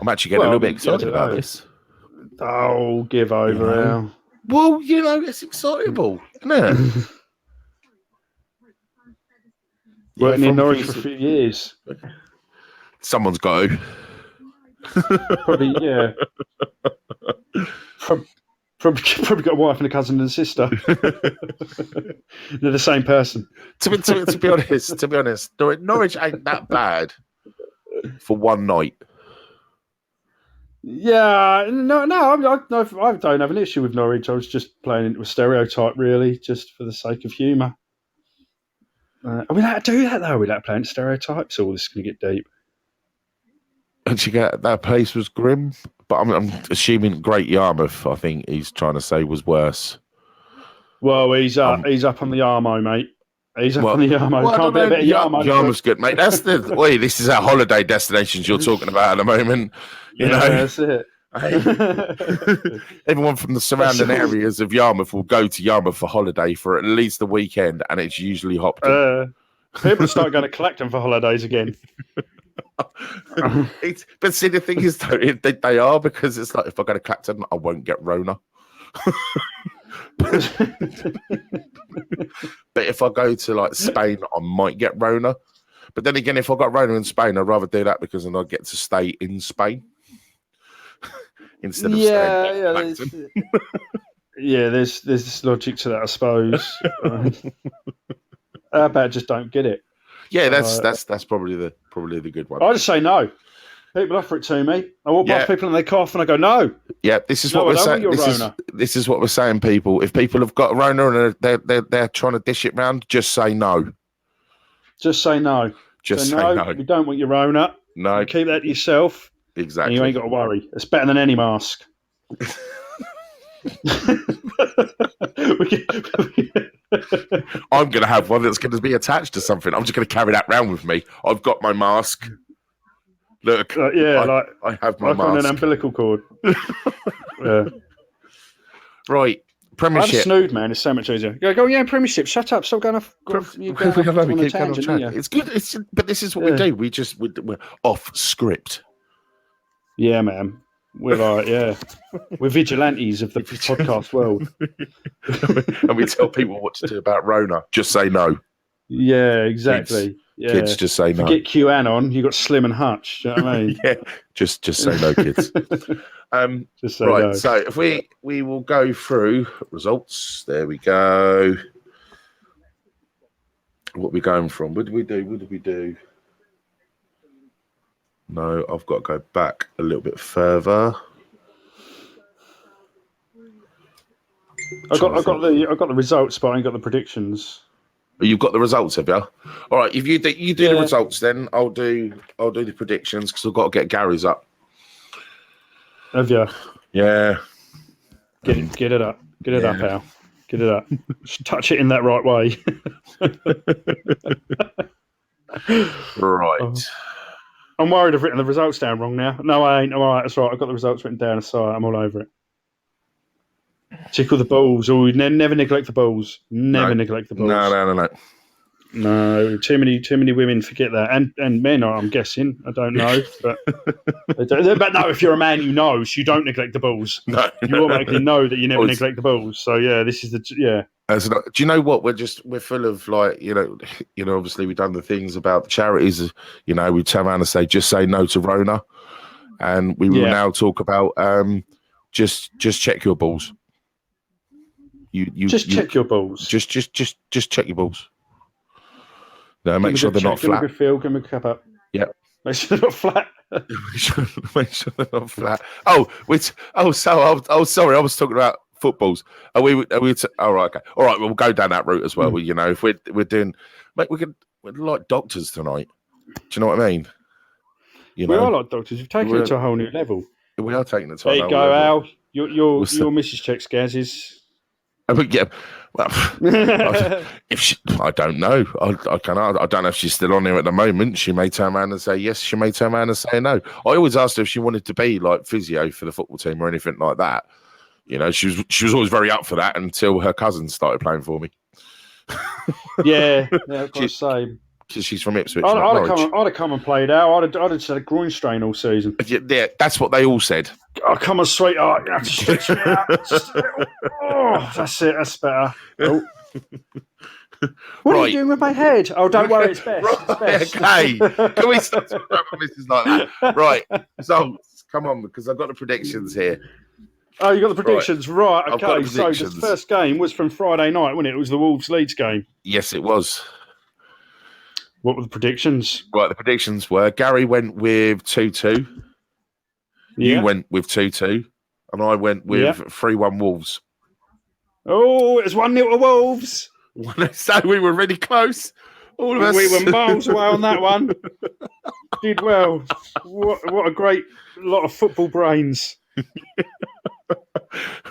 I'm actually getting a little bit excited about this. Oh, give over now. Well, you know, it's excitable, isn't it? Working in Norwich for a few years. Someone's got to. Probably, yeah. Probably got a wife and a cousin and a sister. They're the same person. To be honest, Norwich ain't that bad for one night. Yeah, no, I don't have an issue with Norwich. I was just playing into a stereotype, really, just for the sake of humour. Are we allowed to do that, though? Are we allowed to play into stereotypes, or this is going to get deep? And you get that place was grim, but I'm assuming Great Yarmouth, I think he's trying to say, was worse. Well, he's up on the Yarmo, mate. He's up on the Yarmo. Can't be a bit of Yarmo. Yarmouth's good, mate. That's this is our holiday destinations you're talking about at the moment. You know, that's it. Everyone from the surrounding areas of Yarmouth will go to Yarmouth for holiday for at least a weekend, and it's usually Hopton. People start going to Clacton for holidays again. But see, the thing is, though, they are, because it's like, if I go to Clacton, I won't get Rona. But if I go to like Spain, I might get Rona. But then again, if I got Rona in Spain, I'd rather do that because then I get to stay in Spain instead of staying in there's this logic to that, I suppose. How about just don't get it? Yeah, that's probably the good one. I just say no. People offer it to me. I walk past people and they cough, and I go no. Yeah, this is what we're saying. This is what we're saying, people. If people have got Rona and they're trying to dish it round, just say no. Just say no. Just say no. You don't want your Rona. No. You keep that to yourself. Exactly. And you ain't got to worry. It's better than any mask. I'm going to have one that's going to be attached to something. I'm just going to carry that around with me. I've got my mask. Look, I have my mask. On an umbilical cord. Yeah. Right, Premiership. I'm snood, man. It's so much easier. Go, Premiership. Shut up. Stop going off. Keep going off track. It's good. But this is what we do. We're off script. Yeah, man. We're like, we're vigilantes of the podcast world. And we tell people what to do about Rona. Just say no. Yeah, exactly. Kids, just say no. Forget QAnon. You got Slim and Hutch. Do you know what I mean? Yeah, just say no, kids. Just say right. No. So if we will go through results. There we go. What are we going from? What did we do? No, I've got to go back a little bit further. I got the results, but I ain't got the predictions. You've got the results, have you? All right. If you do the results, then I'll do the predictions because I've got to get Gary's up. Have you? Yeah. Get it up. Get it up, Al. Get it up. Just touch it in that right way. Right. I'm worried I've written the results down wrong now. No, I ain't. I'm all right. That's right. I've got the results written down. So I'm all over it. Tickle the balls. Oh, never neglect the balls. Never neglect the balls. No. No, too many women forget that, and men. I'm guessing. I don't know, but no. If you're a man, you know, so you don't neglect the balls. No, you automatically know that you never neglect the balls. So yeah, this is Do you know what? We're full of like, obviously we've done the things about the charities. We turn around and just say no to Rona, and we will now talk about just check your balls. Check your balls. Just check your balls. No, make sure they're not flat. Give me a good feel. Give me a cup up. Yeah. Make sure they're not flat. make sure they're not flat. Sorry, I was talking about footballs. All right, okay. All right, we'll go down that route as well. If we're doing, mate, we're like doctors tonight. Do you know what I mean? We are like doctors. We've taken it to a whole new level. We are taking it to a whole new level. There you go, Al. Your Mrs. checks Gaz's. Yeah, well, I don't know. I don't know if she's still on here at the moment. She may turn around and say yes. She may turn around and say no. I always asked her if she wanted to be like physio for the football team or anything like that. She was always very up for that until her cousins started playing for me. yeah, I've got to say. Because she's from Ipswich. I'd have come and played out. I'd have had a groin strain all season. Yeah, that's what they all said. Oh, come on, sweetheart. You have to stretch me out. Oh, that's it. That's better. Oh. What are you doing with my head? Oh, don't worry. It's best. Right, it's best. Okay. Can we stop talking about misses like that? Right. So, come on, because I've got the predictions here. Oh, you got the predictions. Right. Okay. So, the first game was from Friday night, wasn't it? It was the Wolves-Leeds game. Yes, it was. What were the predictions? Right, the predictions were Gary went with 2-2. Yeah. You went with 2-2. And I went with 3-1 Wolves. Oh, it was 1-0 to Wolves. So we were really close. All of us. We were miles away on that one. Did well. What a great lot of football brains.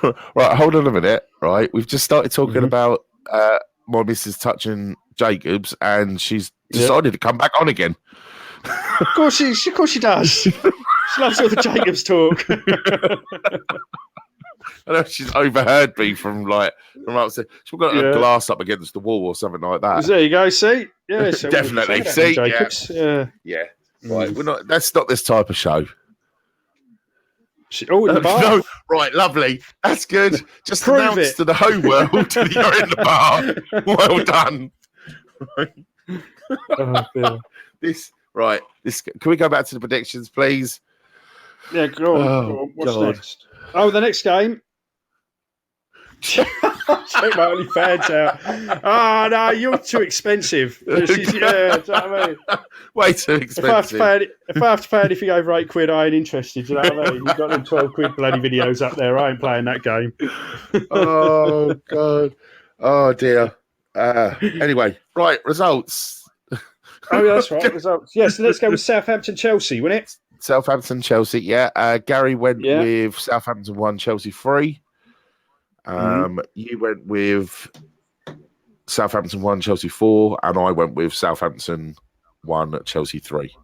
Right, hold on a minute. Right, we've just started talking about my missus touching Jacobs, and she's decided to come back on again. Of course she does. She loves all the Jacobs talk. I know she's overheard me from upstairs. She's got a glass up against the wall or something like that. There you go. See, yeah, so definitely. See, Jacobs. Yeah. Right, we're not. That's not this type of show. In the bar. No, right, lovely. That's good. Just Prove announce it to the whole world that you're in the bar. Well done. Right. Can we go back to the predictions, please? Yeah, go on. What's next? Oh, the next game. Check my OnlyFans out. Oh, no, you're too expensive. Do you know what I mean? Way too expensive. If I have to pay anything over £8, I ain't interested. Do you know what I mean? You've got them £12 bloody videos up there. I ain't playing that game. Oh, God. Oh, dear. Anyway, right, results. Oh, yeah, that's right, results. Yes, so let's go with Southampton-Chelsea, wouldn't it? Southampton-Chelsea, yeah. Gary went with Southampton 1, Chelsea 3. You went with Southampton 1, Chelsea 4, and I went with Southampton 1, Chelsea 3.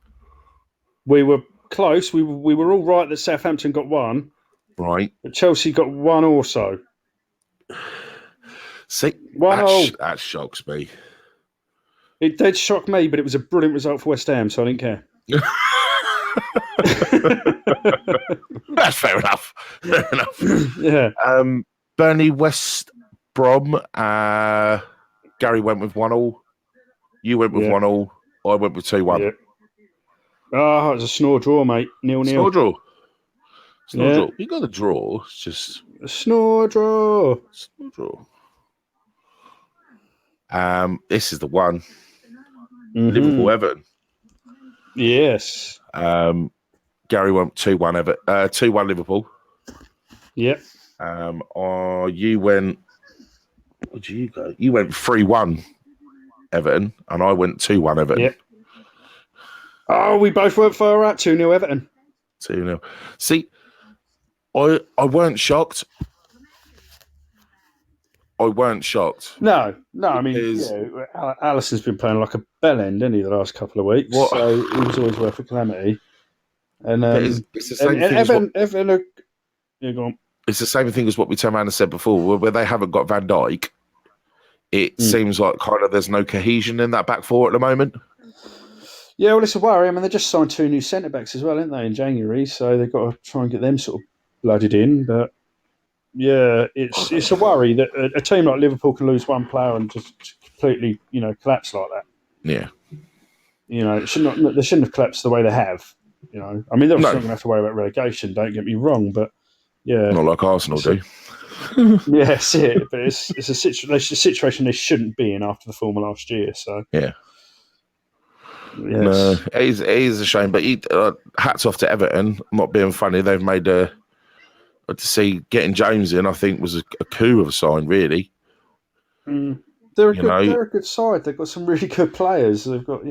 We were close. We were all right that Southampton got 1. Right. But Chelsea got 1 also. See, that shocks me. It did shock me, but it was a brilliant result for West Ham, so I didn't care. That's fair enough. Yeah. Burnley West Brom. Gary went with 1-1. You went with 1-1. I went with 2-1. Yeah. Oh, it was a snore draw, mate. 0-0. Snore draw. Draw. You got a draw. It's just a snore draw. This is the one. Mm-hmm. Liverpool Everton. Yes. Gary went 2-1 Everton. 2-1 Liverpool. Yep. You went. Where did you go? You went 3-1 Everton, and I went 2-1 Everton. Yep. Oh, we both went far out. 2-0 Everton. 2-0. See, I weren't shocked. No. I mean, Allison's been playing like a bell end, hasn't he, the last couple of weeks? What? So he was always worth a calamity. And it's the same thing. Everton, go on. It's the same thing as what we turned around and said before, where they haven't got Van Dijk. It seems like kind of there's no cohesion in that back four at the moment. Yeah, well, it's a worry. I mean, they just signed 2 new centre backs as well, didn't they, in January? So they've got to try and get them sort of blooded in. But Yeah, it's a worry that a team like Liverpool can lose one player and just completely, collapse like that. Yeah. They shouldn't have collapsed the way they have. I mean, they're No, not going to have to worry about relegation. Don't get me wrong, but yeah, not like Arsenal do. Yeah, that's it. But it's a situation they shouldn't be in after the form of last year. So Yeah. yes. No, it is a shame. But hats off to Everton. I'm not being funny. They've made to see getting James in, I think, was a coup of a sign, really. They're a good side. They've got some really good players. They've got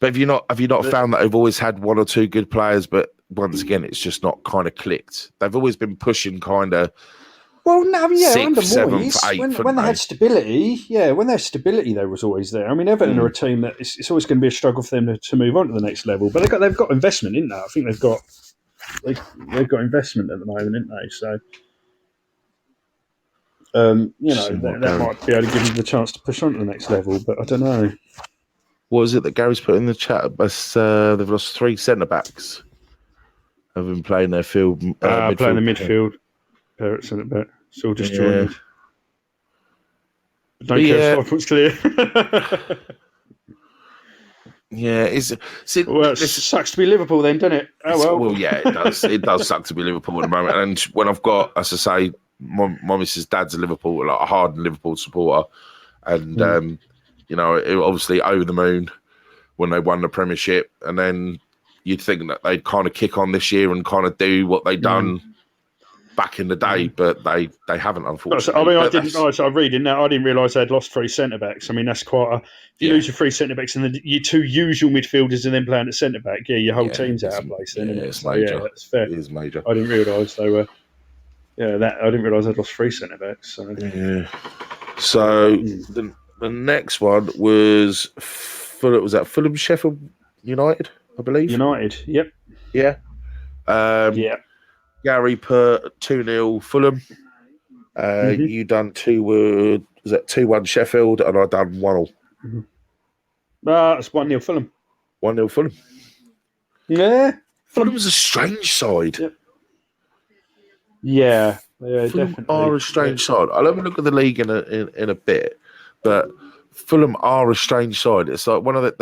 But have you not found that they've always had one or two good players, but once again, it's just not kind of clicked. They've always been pushing kind of. Well, no, yeah, sixth, under seventh, Moyes, eighth, when they had stability, they was always there. I mean, Everton are a team that it's always going to be a struggle for them to move on to the next level. But they've got investment in that. I think they've got investment at the moment, isn't they? So, that might be able to give them the chance to push on to the next level. But I don't know. What is it that Gary's put in the chat? They've lost 3 centre backs. Have been playing their midfield. Playing the midfield. Parrot centre back. It's all disjointed. Don't care if 5 points clear. Yeah, it sucks to be Liverpool then, doesn't it? Oh well. Well, yeah, it does. It does suck to be Liverpool at the moment. And when I've got, as I say, my missus' dad's a Liverpool, like a hardened Liverpool supporter, and it obviously over the moon when they won the Premiership, and then you'd think that they'd kind of kick on this year and kind of do what they'd done back in the day, but they haven't, unfortunately. I mean, I'm reading now. I didn't realise they'd lost 3 centre backs. I mean, that's quite if you lose your 3 centre backs and your 2 usual midfielders and then playing at centre back, your whole team's out of place. Then, isn't it? It's major. Yeah, that's fair. It is major. I didn't realise they were. Yeah, I didn't realise they'd lost 3 centre backs. So. Yeah. So the next one was Fulham Sheffield United, I believe. United. Yep. Yeah. Yeah. Gary put 2-0 Fulham. You done 2-1 Sheffield, and I done 1-0. It's 1-0 Fulham. 1-0 Fulham. Yeah. Fulham's a strange side. Yep. Yeah, Fulham definitely are a strange side. I'll have a look at the league in a bit, but Fulham are a strange side. It's like one of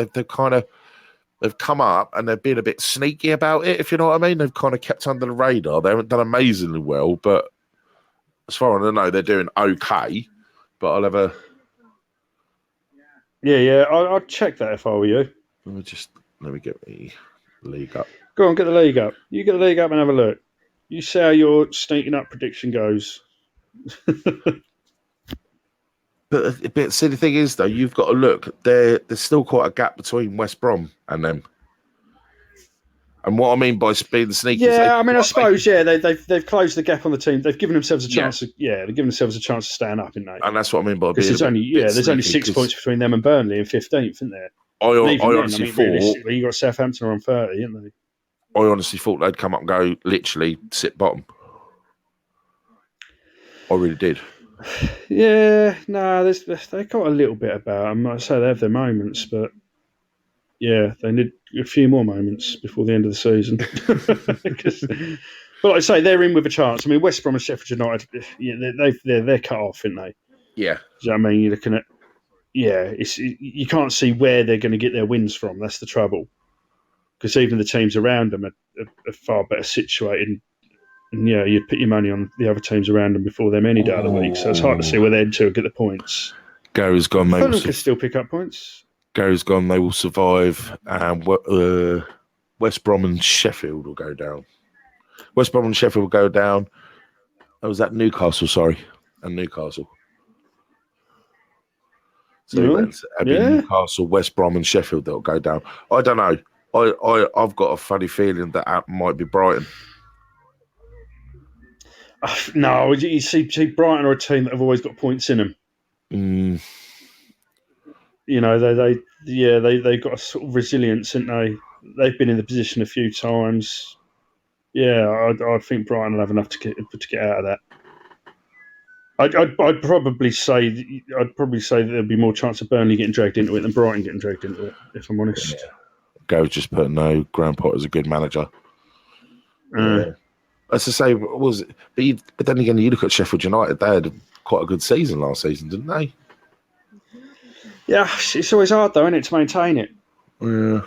they've come up and they've been a bit sneaky about it, if you know what I mean. They've kind of kept under the radar. They haven't done amazingly well, but as far as I know, they're doing okay. But I'll have a... Yeah, I'd check that if I were you. Let me get the league up. Go on, get the league up. You get the league up and have a look. You see how your sneaking up prediction goes. But see, the thing is, though, you've got to look. There's still quite a gap between West Brom and them. And what I mean by being sneaky, I suppose, they've closed the gap on the team. They've given themselves a chance. They've given themselves a chance to stand up, haven't they? And that's what I mean by being. There's only 6 points between them and Burnley in 15th, isn't there? I honestly thought realistically, you got Southampton on 30, haven't they? I honestly thought they'd come up and go literally sit bottom. I really did. Yeah, no, they got a little bit about them. Like I say, they have their moments, but yeah, they need a few more moments before the end of the season. But like I say, they're in with a chance. I mean, West Brom and Sheffield United, they're cut off, aren't they? Yeah. Do you know what I mean? You're looking at, you can't see where they're going to get their wins from. That's the trouble. Because even the teams around them are far better situated. And you'd put your money on the other teams around them before them any day of the week. So it's hard to see where they're to get the points. Gary's gone. Fulham can still pick up points. Gary's gone. They will survive. And West Brom and Sheffield will go down. West Brom and Sheffield will go down. Oh, was that Newcastle? Sorry. And Newcastle. So it'd be Newcastle, West Brom and Sheffield that will go down. I don't know. I've got a funny feeling that might be Brighton. No, you see, Brighton are a team that have always got points in them. They've got a sort of resilience, haven't they? They've been in the position a few times. Yeah, I think Brighton will have enough to get out of that. I'd probably say that there'd be more chance of Burnley getting dragged into it than Brighton getting dragged into it, if I'm honest. Gary's just put no. Graham Potter's a good manager. As I say, what was it? But then again, you look at Sheffield United; they had quite a good season last season, didn't they? Yeah, it's always hard though, isn't it, to maintain it? Yeah.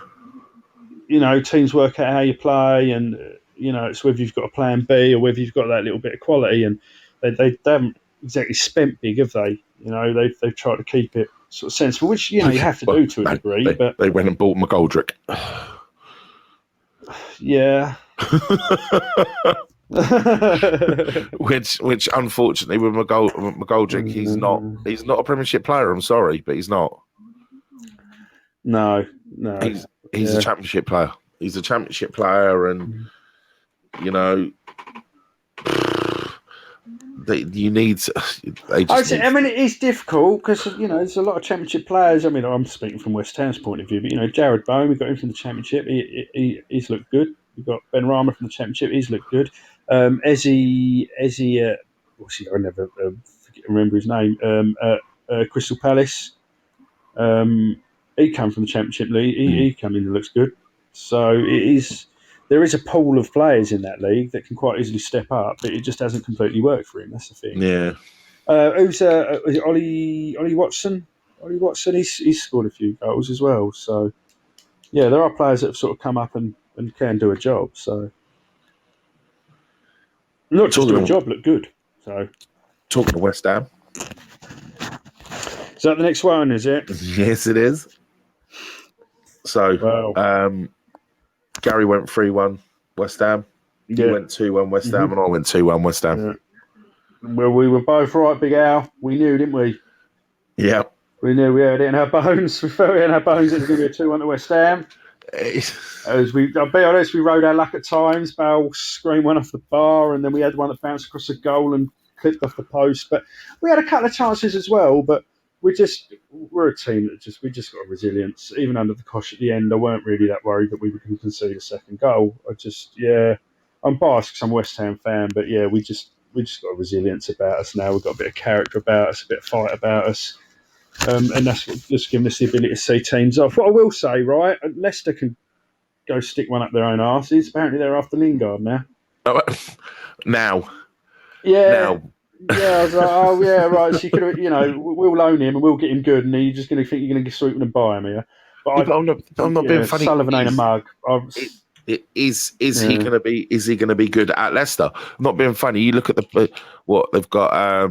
You know, teams work out how you play, and it's whether you've got a plan B or whether you've got that little bit of quality. And they haven't exactly spent big, have they? They've tried to keep it sort of sensible, which you have to do to a degree. But they went and bought McGoldrick. Yeah. which unfortunately with McGoldrick, he's not a Premiership player. I'm sorry, but he's not. No. He's a Championship player. He's a Championship player, and you need. I mean, it is difficult because there's a lot of Championship players. I mean, I'm speaking from West Ham's point of view, but Jared Bowen, we got him from the Championship. He's looked good. We've got Ben Rama from the Championship. He's looked good. Ezzy, what's he? I never remember his name. Crystal Palace. He came from the Championship League. He came in and looks good. So there is a pool of players in that league that can quite easily step up, but it just hasn't completely worked for him. That's the thing. Yeah. Is it Ollie Watson? Ollie Watson, he's scored a few goals as well. So, yeah, there are players that have sort of come up and can do a job. So, not just do a job, look good. So, talking to West Ham. Is that the next one, is it? Yes, it is. So, Gary went 3-1 West Ham. You went 2-1 West Ham, and I went 2-1 West Ham. Yeah. Well, we were both right, Big Al. We knew, didn't we? Yeah. We knew we had it in our bones. We felt it in our bones it was going to be a 2-1 to West Ham. I'll be honest, we rode our luck at times. Bale screamed one off the bar, and then we had one that bounced across the goal and clipped off the post. But we had a couple of chances as well, but we're a team that we just got a resilience. Even under the cosh at the end, I weren't really that worried that we were going to concede a second goal. I'm biased because I'm a West Ham fan, but yeah, we just got a resilience about us now. We've got a bit of character about us, a bit of fight about us, and that's what just giving us the ability to see teams off. What I will say, right, Leicester can go stick one up their own arses. Apparently, they're after Lingard now. Now. Yeah. Now. Yeah, I was like, oh yeah, right. So you could, we'll loan him and we'll get him good, and you're just going to think you're going to sweep him and buy him here. But I'm not being funny. Sullivan ain't a mug. Is he going to be? Is he going to be good at Leicester? I'm not being funny. You look at what they've got.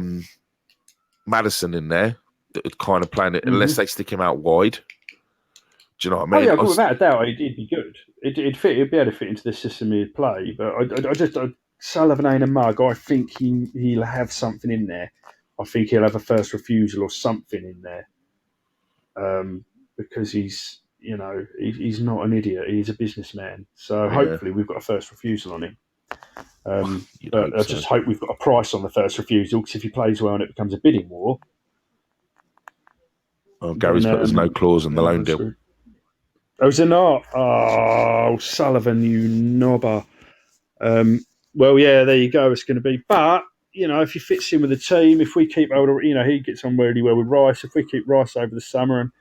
Madison in there, kind of playing it unless they stick him out wide. Do you know what I mean? Oh yeah, without a doubt, he'd be good. He'd be able to fit into the system he'd play. But I Sullivan ain't a mug. I think he'll have something in there. I think he'll have a first refusal or something in there. Because he's not an idiot. He's a businessman. So hopefully we've got a first refusal on him. But I just hope we've got a price on the first refusal, because if he plays well and it becomes a bidding war. Oh, Gary's put there's no clause in the loan deal. Oh, is there not? Oh, Sullivan, you knobber. Well, yeah, there you go. It's going to be. But, if he fits in with the team, if we keep hold of, he gets on really well with Rice. If we keep Rice over the summer and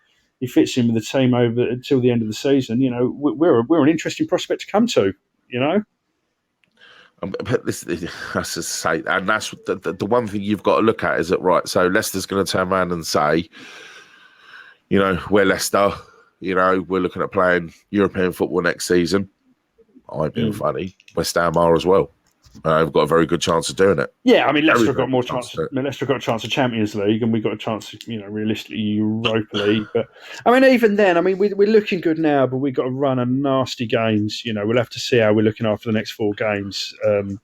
he fits in with the team over until the end of the season, we're an interesting prospect to come to, But this, that's to say, and that's the one thing you've got to look at is that, right, so Leicester's going to turn around and say, we're Leicester, we're looking at playing European football next season. I'm being funny. West Ham are as well. We've got a very good chance of doing it. Yeah, I mean, Leicester got more chance. Leicester got a chance of Champions League, and we got a chance of, realistically, Europa League. But I mean, even then, we're looking good now, but we've got to run a nasty games. We'll have to see how we're looking after the next 4 games. But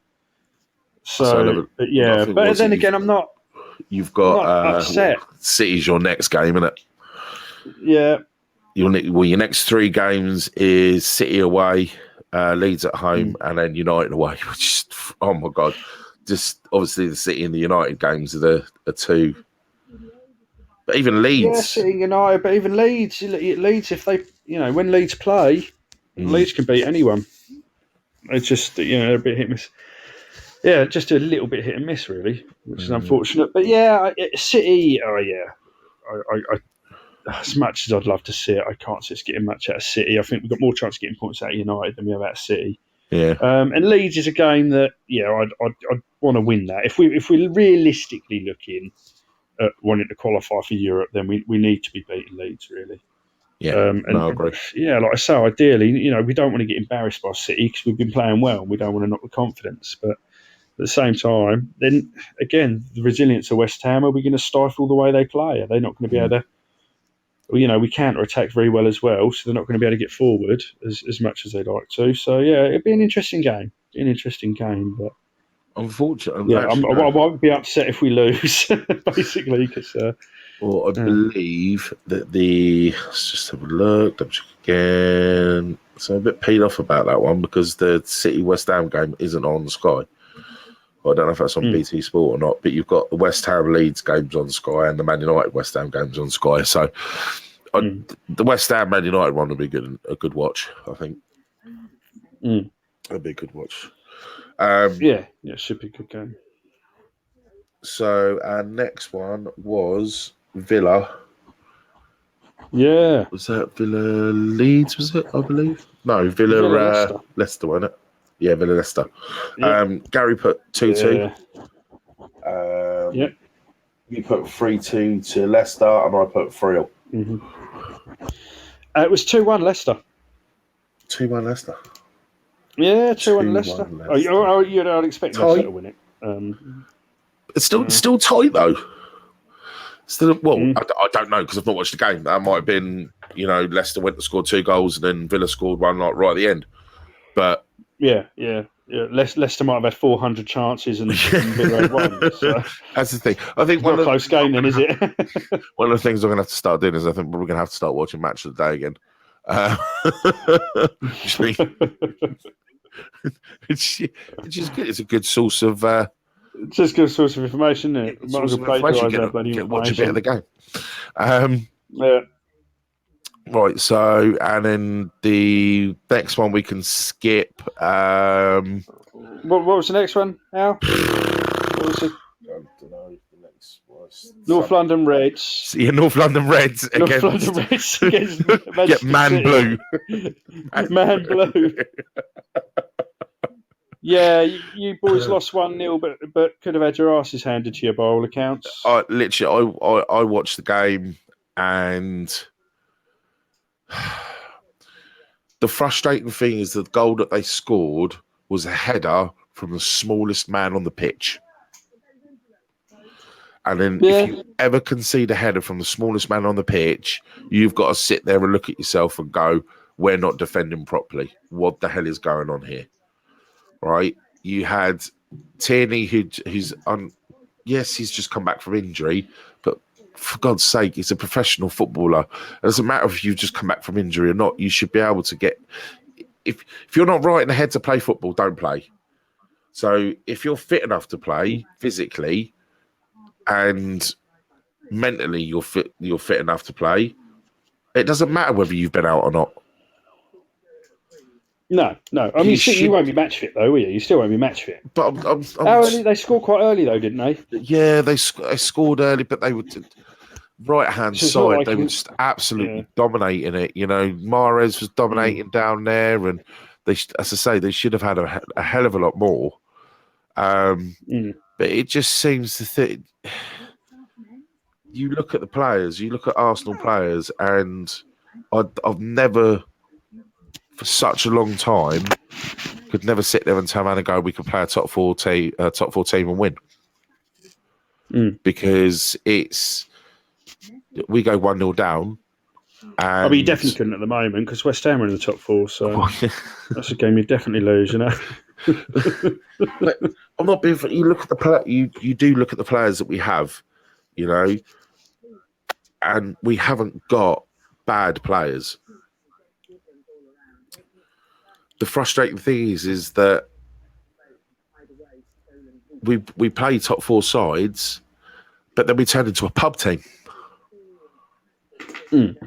then again, I'm not. You've got upset. City's your next game, isn't it? Yeah. Your next 3 games is City away, Leeds at home, and then United away. Which is, oh my god! Just obviously the City and the United games are the 2. But even Leeds, yeah, City and United, but even Leeds, if they, when Leeds play, Leeds can beat anyone. It's just they're a bit hit and miss. Yeah, just a little bit hit and miss, really, which is unfortunate. But yeah, City. Oh yeah, I as much as I'd love to see it, I can't see us getting much out of City. I think we've got more chance of getting points out of United than we have out of City. Yeah. And Leeds is a game that, I'd want to win that. If we're realistically looking at wanting to qualify for Europe, then we need to be beating Leeds, really. Yeah, no, I agree. Yeah, like I say, ideally, we don't want to get embarrassed by City because we've been playing well and we don't want to knock the confidence. But at the same time, then again, the resilience of West Ham, are we going to stifle the way they play? Are they not going to be able to? Well, we counter attack very well as well, so they're not going to be able to get forward as much as they'd like to. So yeah, it'd be an interesting game. But Unfortunately, I won't be upset if we lose, basically, because. I believe that let's just have a look, double check again. So I'm a bit peed off about that one because the City West Ham game isn't on Sky. Well, I don't know if that's on BT Sport or not, but you've got the West Ham Leeds games on Sky and the Man United West Ham games on Sky. So the West Ham Man United one would be a good watch, I think. It'd be a good watch. It should be a good game. So our next one was Villa. Yeah. Was that Villa Leeds, was it, I believe? No, Villa Leicester, wasn't it? Yeah, Villa Leicester. Yep. Gary put 2-2. Yep. You put 3-2 to Leicester, and I put 3-0. It was 2-1 Leicester. 2-1 Leicester. Yeah, 2-1 Leicester. I'd expect Leicester to win it. It's still tight, though. I don't know because I've not watched the game. That might have been, Leicester went to score 2 goals and then Villa scored one right at the end. But yeah. Leicester might have had 400 chances and Villa had 1. So. That's the thing. I think not a close game, then, is it? One of the things I'm going to have to start doing is I think we're going to have to start watching Match of the Day again. Which is good. It's a good source of. Just a good source of information, isn't it? Might as well watch a bit of the game. Yeah. Right, so and then the next one we can skip. What was the next one, Al? What was it? I don't know. The next was North London Reds. Yeah, North London Reds against Man Blue. Man Blue. Yeah, you boys lost 1-0, but could have had your asses handed to you by all accounts. I watched the game and the frustrating thing is the goal that they scored was a header from the smallest man on the pitch. And then if you ever concede a header from the smallest man on the pitch, you've got to sit there and look at yourself and go, we're not defending properly. What the hell is going on here? Right? You had Tierney, he's just come back from injury, but for God's sake, he's a professional footballer. It doesn't matter if you've just come back from injury or not. You should be able to get... If you're not right in the head to play football, don't play. So if you're fit enough to play physically and mentally you're fit enough to play, it doesn't matter whether you've been out or not. No. I mean, you won't be match fit, though, will you? You still won't be match fit. But they scored quite early, though, didn't they? Yeah, they scored early, but they would... Right-hand side, they were just absolutely dominating it. Mahrez was dominating down there, and as I say, they should have had a hell of a lot more. But it just seems that you look at the players, you look at Arsenal players, and I've never, for such a long time, could never sit there and tell man and go, we can play a top four team and win. Because we go 1-0 down. And you definitely couldn't at the moment because West Ham are in the top 4, so that's a game you definitely lose, But I'm not being. You look at the you do look at the players that we have, and we haven't got bad players. The frustrating thing is that we play top 4 sides, but then we turn into a pub team.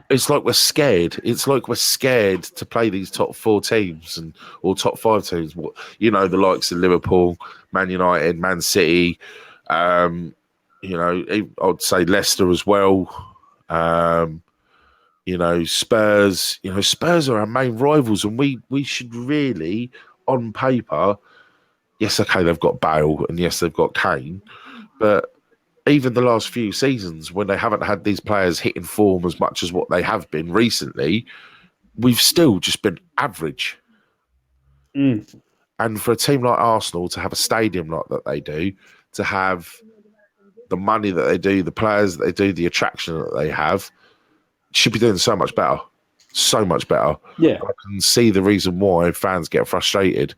It's like we're scared. It's like we're scared to play these top 4 teams or top 5 teams. The likes of Liverpool, Man United, Man City. I'd say Leicester as well. Spurs. Spurs are our main rivals, and we should really, on paper, yes, okay, they've got Bale and yes, they've got Kane, but even the last few seasons when they haven't had these players hitting form as much as what they have been recently, we've still just been average. And for a team like Arsenal to have a stadium like that they do, to have the money that they do, the players that they do, the attraction that they have, should be doing so much better. So much better. Yeah. I can see the reason why fans get frustrated.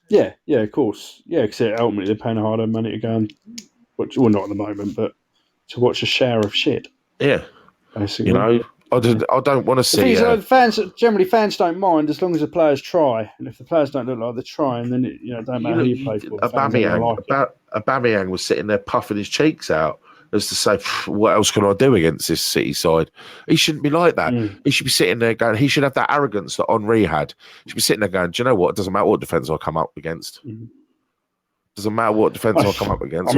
Yeah, of course. Yeah, because ultimately they're paying harder money to go and watch, well, not at the moment, but to watch a shower of shit. Yeah. Basically. You know, I don't want to see... fans don't mind as long as the players try. And if the players don't look like they're trying, then it don't matter who you play for. Aubameyang was sitting there puffing his cheeks out as to say, what else can I do against this City side? He shouldn't be like that. He should be sitting there going, he should have that arrogance that Henry had. He should be sitting there going, do you know what? It doesn't matter what defence I come up against. Doesn't matter what defence I come up against.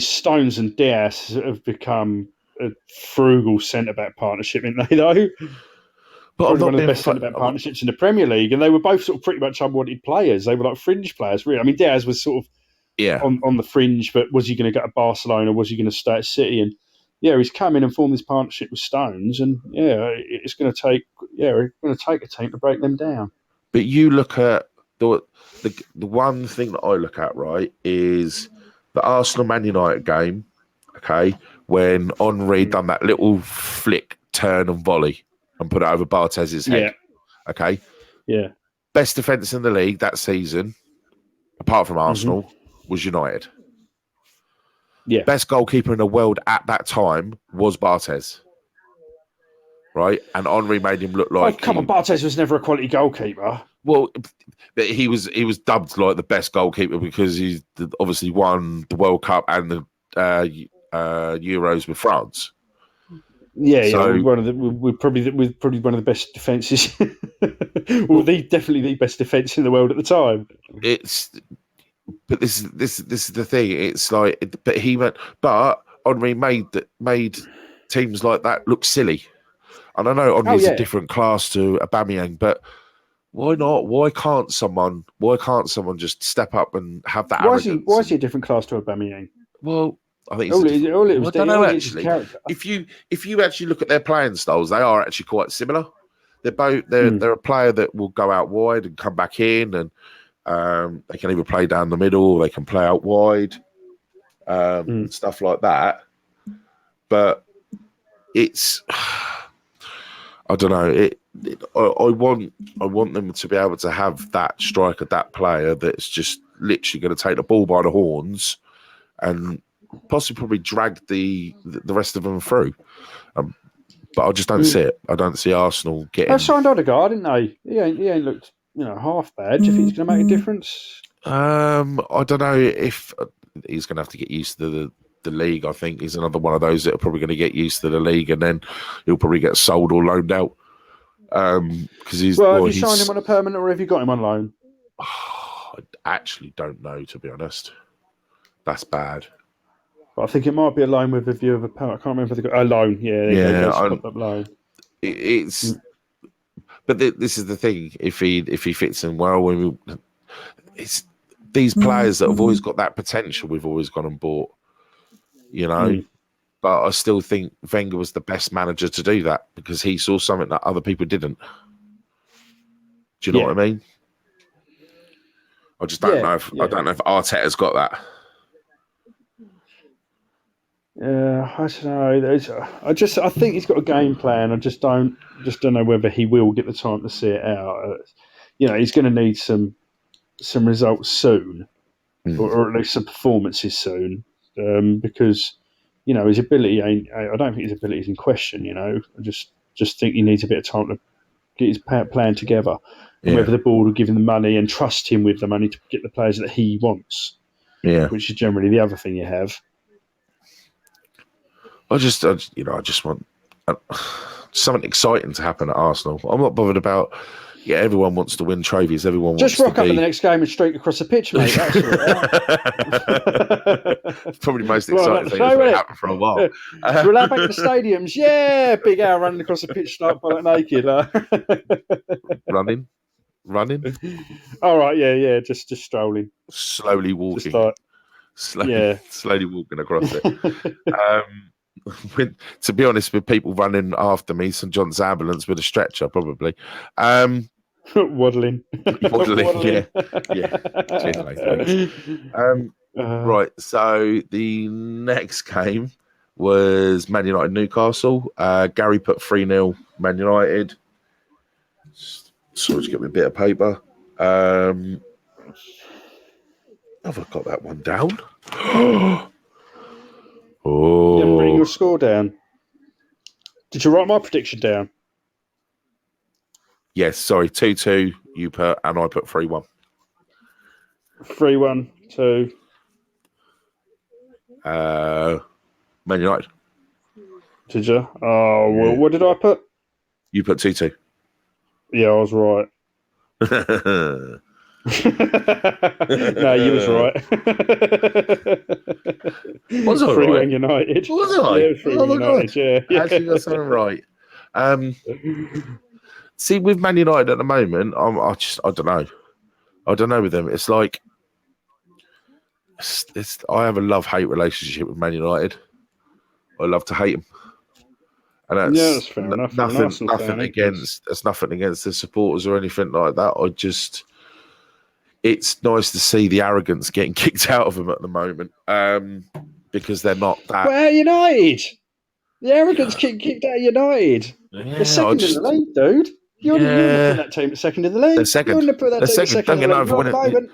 Stones and Diaz have become a frugal centre-back partnership, isn't they, though? But one of the best centre-back partnerships in the Premier League, and they were both sort of pretty much unwanted players. They were like fringe players, really. I mean, Diaz was sort of on the fringe, but was he going to go to Barcelona? Was he going to stay at City? And he's come in and formed this partnership with Stones, and it's going to take a team to break them down. But you look at the one thing that I look at, right, is the Arsenal Man United game. Okay, when Henry done that little flick, turn and volley and put it over Bartez's head. Yeah. Okay. Yeah. Best defence in the league that season, apart from Arsenal, was United. Yeah. Best goalkeeper in the world at that time was Barthez. Right? And Henry made him look like... Barthez was never a quality goalkeeper. Well, he was dubbed like the best goalkeeper because he's obviously won the World Cup and the Euros with France. We're probably one of the best defences. Well, definitely the best defence in the world at the time. But this is the thing. It's like, but Henry made teams like that look silly. And I know Henry's a different class to Aubameyang, but why not? Why can't someone just step up and have that arrogance? Why is he a different class to Aubameyang? Well, I think I don't know actually. If you actually look at their playing styles, they are actually quite similar. They're a player that will go out wide and come back in, and they can either play down the middle or they can play out wide, stuff like that. But it's, I don't know. I want them to be able to have that striker, that player that's just literally going to take the ball by the horns and possibly probably drag the rest of them through. But I just don't see it. I don't see Arsenal getting... They signed Odegaard, didn't they? He ain't looked half bad. Do you think he's going to make a difference? I don't know if he's going to have to get used to the league. I think he's another one of those that are probably going to get used to the league, and then he'll probably get sold or loaned out. Because he's... Well, have you signed him on a permanent, or have you got him on loan? I actually don't know, to be honest. That's bad. But I think it might be a loan with a view of a power. I can't remember if they got a loan. Loan. It's... But this is the thing. If he fits in well, it's these players that have always got that potential. We've always gone and bought, But I still think Wenger was the best manager to do that because he saw something that other people didn't. Do you know what I mean? I just don't know. I don't know if Arteta's got that. I don't know. I think he's got a game plan. I just don't know whether he will get the time to see it out. He's going to need some results soon, or at least some performances soon, because his ability ain't. I don't think his ability is in question. I just think he needs a bit of time to get his plan together, and whether the board will give him the money and trust him with the money to get the players that he wants. Yeah, which is generally the other thing you have. I just want something exciting to happen at Arsenal. I'm not bothered about. Yeah, everyone wants to win trophies. Everyone just wants rock up in the next game and streak across the pitch, mate. That's It's probably the most exciting thing that's happened for a while. We'll have back to the stadiums. Yeah, Big Al running across the pitch, like naked, running. running. All right, yeah, just strolling, Slowly walking. just like, slowly walking across it. To be honest, with people running after me, St John's ambulance with a stretcher, probably. Waddling. Yeah. Cheers, mate, thanks. Right, so the next game was Man United Newcastle. Gary put 3-0 Man United. So just get me a bit of paper. Have I got that one down? You haven't written your score down. Did you write my prediction down? Yes, sorry. 2-2 you put, and I put 3-1. 3-1 to Man United. Did you? Oh, well, what did I put? You put 2-2. Yeah, I was right. No, you was right. Was I 3-1 right? United. Was I? Yeah, 3-1 United. God. Yeah. Actually got something right. See, with Man United at the moment, I don't know. I don't know with them. It's like I have a love-hate relationship with Man United. I love to hate them. And that's fair enough. Nothing against. There's nothing against the supporters or anything like that. It's nice to see the arrogance getting kicked out of them at the moment, because they're not that. Well, United, the arrogance kicked out of United. Yeah, they're second in the league, dude. You wouldn't put that team second in the league. They're second. You wouldn't put that team second in the league. Not at the moment.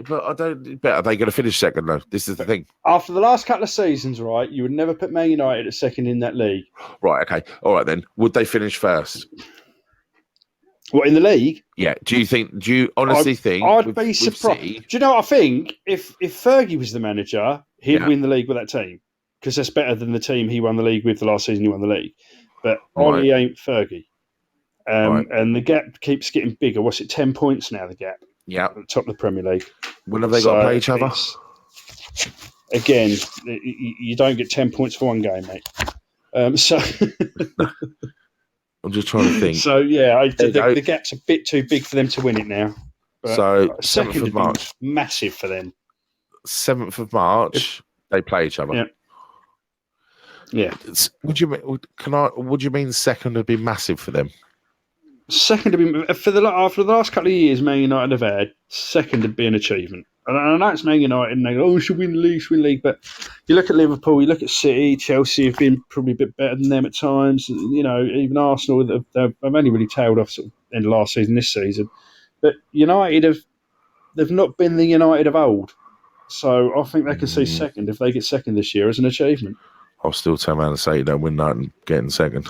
But I don't. But are they going to finish second though? This is the thing. After the last couple of seasons, right, you would never put Man United at second in that league. Right. Okay. All right then. Would they finish first? What, in the league? Yeah. Do you honestly think? I'd be surprised. Do you know what I think? If Fergie was the manager, he'd win the league with that team, because that's better than the team he won the league with the last season he won the league. But Ollie ain't Fergie. And the gap keeps getting bigger. What's it, 10 points now, the gap? Yeah. At the top of the Premier League. When have they got to play each other? Again, you don't get 10 points for one game, mate. I'm just trying to think. So, yeah, the gap's a bit too big for them to win it now. But so, 7th of March. Massive for them. 7th of March, they play each other. Yeah. Would you mean second would be massive for them? Second would be after the last couple of years Man United have had, second would be an achievement. And I know it's Man United and they go, we should win the league, but you look at Liverpool, you look at City, Chelsea have been probably a bit better than them at times. You know, even Arsenal, they've only really tailed off sort of end of last season, this season. But United they've not been the United of old. So I think they can see second, if they get second this year, as an achievement. I'll still turn around and say you don't win that and getting second.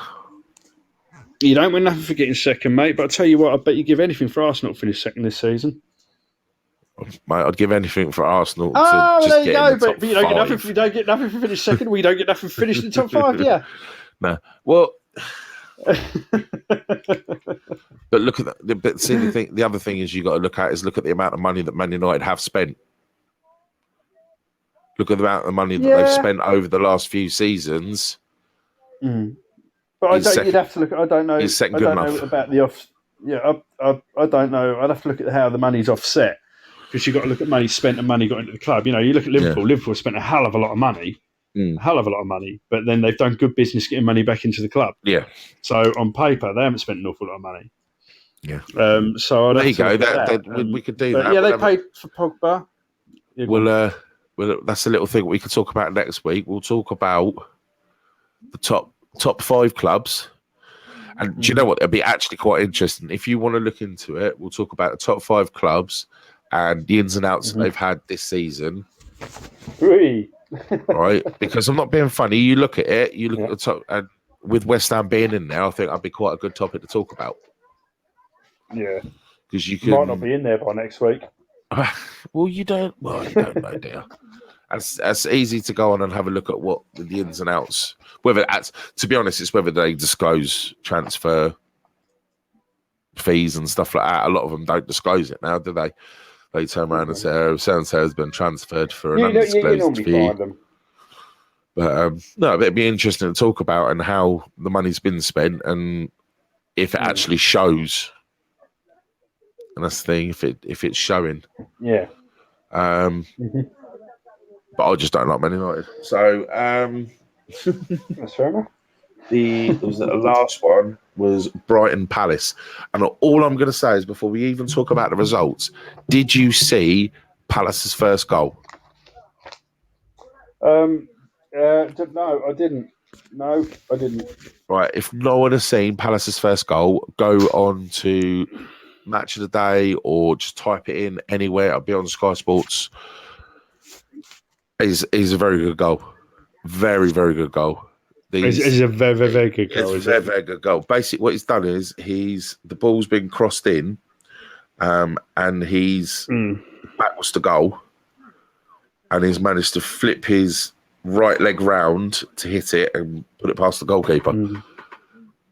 You don't win nothing for getting second, mate. But I tell you what, I bet you give anything for Arsenal to finish second this season. Mate, I'd give anything for Arsenal. Oh, to there you go. But you don't get nothing. You don't get nothing for finish second. We don't get nothing for finish in the top 5. Yeah. No. Well. But look at that. But see, the other thing is you got to look at the amount of money that Man United have spent. Look at the amount of money that they've spent over the last few seasons. But you'd have to look. I don't know. Is second good enough? Know about the off. Yeah, I don't know. I'd have to look at how the money's offset, because you've got to look at money spent and money got into the club. You know, you look at Liverpool. Liverpool spent a hell of a lot of money. But then they've done good business getting money back into the club. Yeah. So on paper, they haven't spent an awful lot of money. Yeah. So there you go. We could do that. Yeah, they paid for Pogba. Well, that's a little thing we could talk about next week. We'll talk about the top 5 clubs. And do you know what? It'll be actually quite interesting. If you want to look into it, we'll talk about the top 5 clubs and the ins and outs that they've had this season. Right? Because I'm not being funny. You look at it, you look at the top, and with West Ham being in there, I think that'd be quite a good topic to talk about. Yeah. Because you might not be in there by next week. Well, you don't know, dear. It's easy to go on and have a look at what the ins and outs. To be honest, it's whether they disclose transfer fees and stuff like that. A lot of them don't disclose it now, do they? They turn around and say, "Oh, so-and-so has been transferred for an undisclosed fee." Find them. But it'd be interesting to talk about and how the money's been spent and if it actually shows and that's the thing. If it's showing, Yeah. but I just don't like Man United. So That's fair enough. the last one was Brighton Palace, and all I'm going to say is before we even talk about the results, did you see Palace's first goal? No, I didn't. No, I didn't. Right, if no one has seen Palace's first goal, go on to Match of the Day or just type it in anywhere. I'll be on Sky Sports. Is a very good goal. Very, very good goal. It's a very, very, very good goal. It's a very, very good goal. Basically, what he's done is the ball's been crossed in, and he's backwards to goal, and he's managed to flip his right leg round to hit it and put it past the goalkeeper.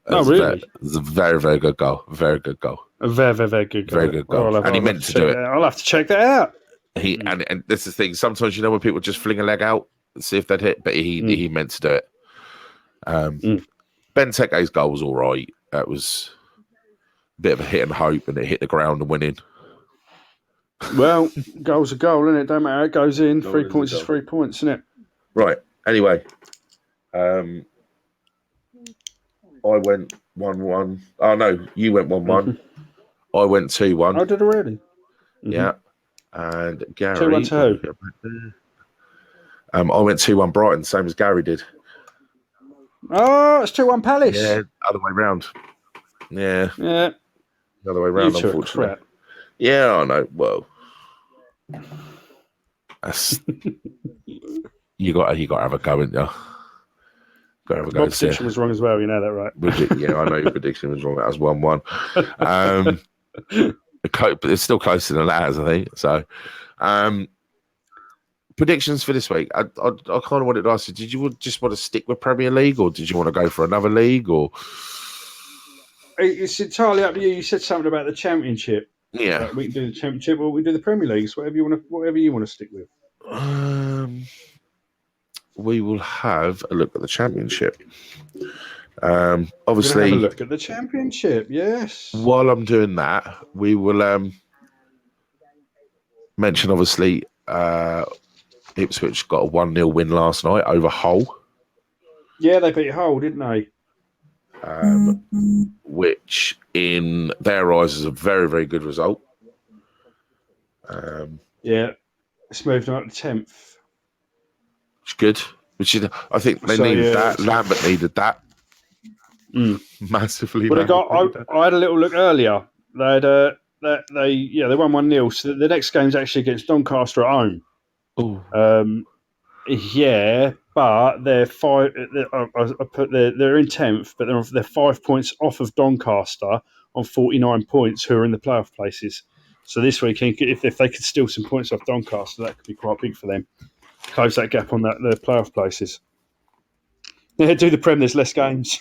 Oh, really? It's a very, very good goal. Very good goal. A very, very, very good goal. Very good goal. And he meant to do it. I'll have to check that out. And this is the thing. Sometimes when people just fling a leg out, see if they'd hit, but he meant to do it. Benteke's goal was all right. That was a bit of a hit and hope, and it hit the ground and went in. Well, goal's a goal, isn't it? Don't matter how it goes in. 3 points is 3 points, isn't it? Right. Anyway, I went 1-1. Oh, no, you went 1-1. I went 2-1. I did already. Yeah. And Gary... 2-1 to who? I went 2-1 Brighton, same as Gary did. Oh, it's 2-1 Palace. Yeah, other way round. Yeah. Yeah. The other way round, unfortunately. Crap. Yeah, I know. Well, that's... you got to have a go, haven't you? Got to have a go. My prediction was wrong as well. You know that, right? Yeah, I know your prediction was wrong. That was 1-1. But it's still closer than that, I think. So, predictions for this week. I kind of wanted to ask you: did you just want to stick with Premier League, or did you want to go for another league? Or it's entirely up to you. You said something about the Championship. Yeah, we can do the Championship, or we do the Premier Leagues. Whatever you want to stick with. We will have a look at the Championship. Obviously, have a look at the Championship. Yes. While I'm doing that, we will mention obviously Ipswich got a 1-0 win last night over Hull. Yeah, they beat Hull, didn't they? Which in their eyes is a very, very good result. Yeah, it's moved them up to 10th. It's good. I think they needed that. Lambert needed that. Massively. Well, I had a little look earlier. They had they won 1-0. So the next game's actually against Doncaster at home. Oh. Yeah, but they're five. They're in 10th, but they're 5 points off of Doncaster on 49 points, who are in the playoff places. So this weekend, if they could steal some points off Doncaster, that could be quite big for them. Close that gap on the playoff places. Yeah, do the Prem. There's less games.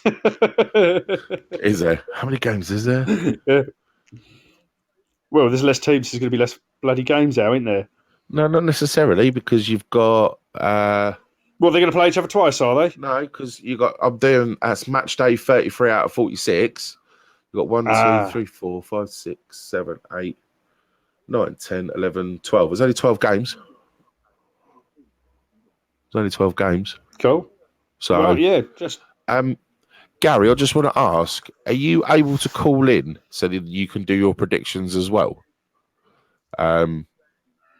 Is there? How many games is there? Yeah. Well, there's less teams. There's going to be less bloody games now, isn't there? No, not necessarily, because you've got. Well, they're going to play each other twice, are they? No, because you got. I'm doing. That's match day 33 out of 46. You got 1, 2, 3, 4, 5, 6, 7, 8, 9, 10, 11, 12. There's only 12 games. There's only 12 games. Cool. So, well, yeah, just Gary, I just want to ask: are you able to call in so that you can do your predictions as well?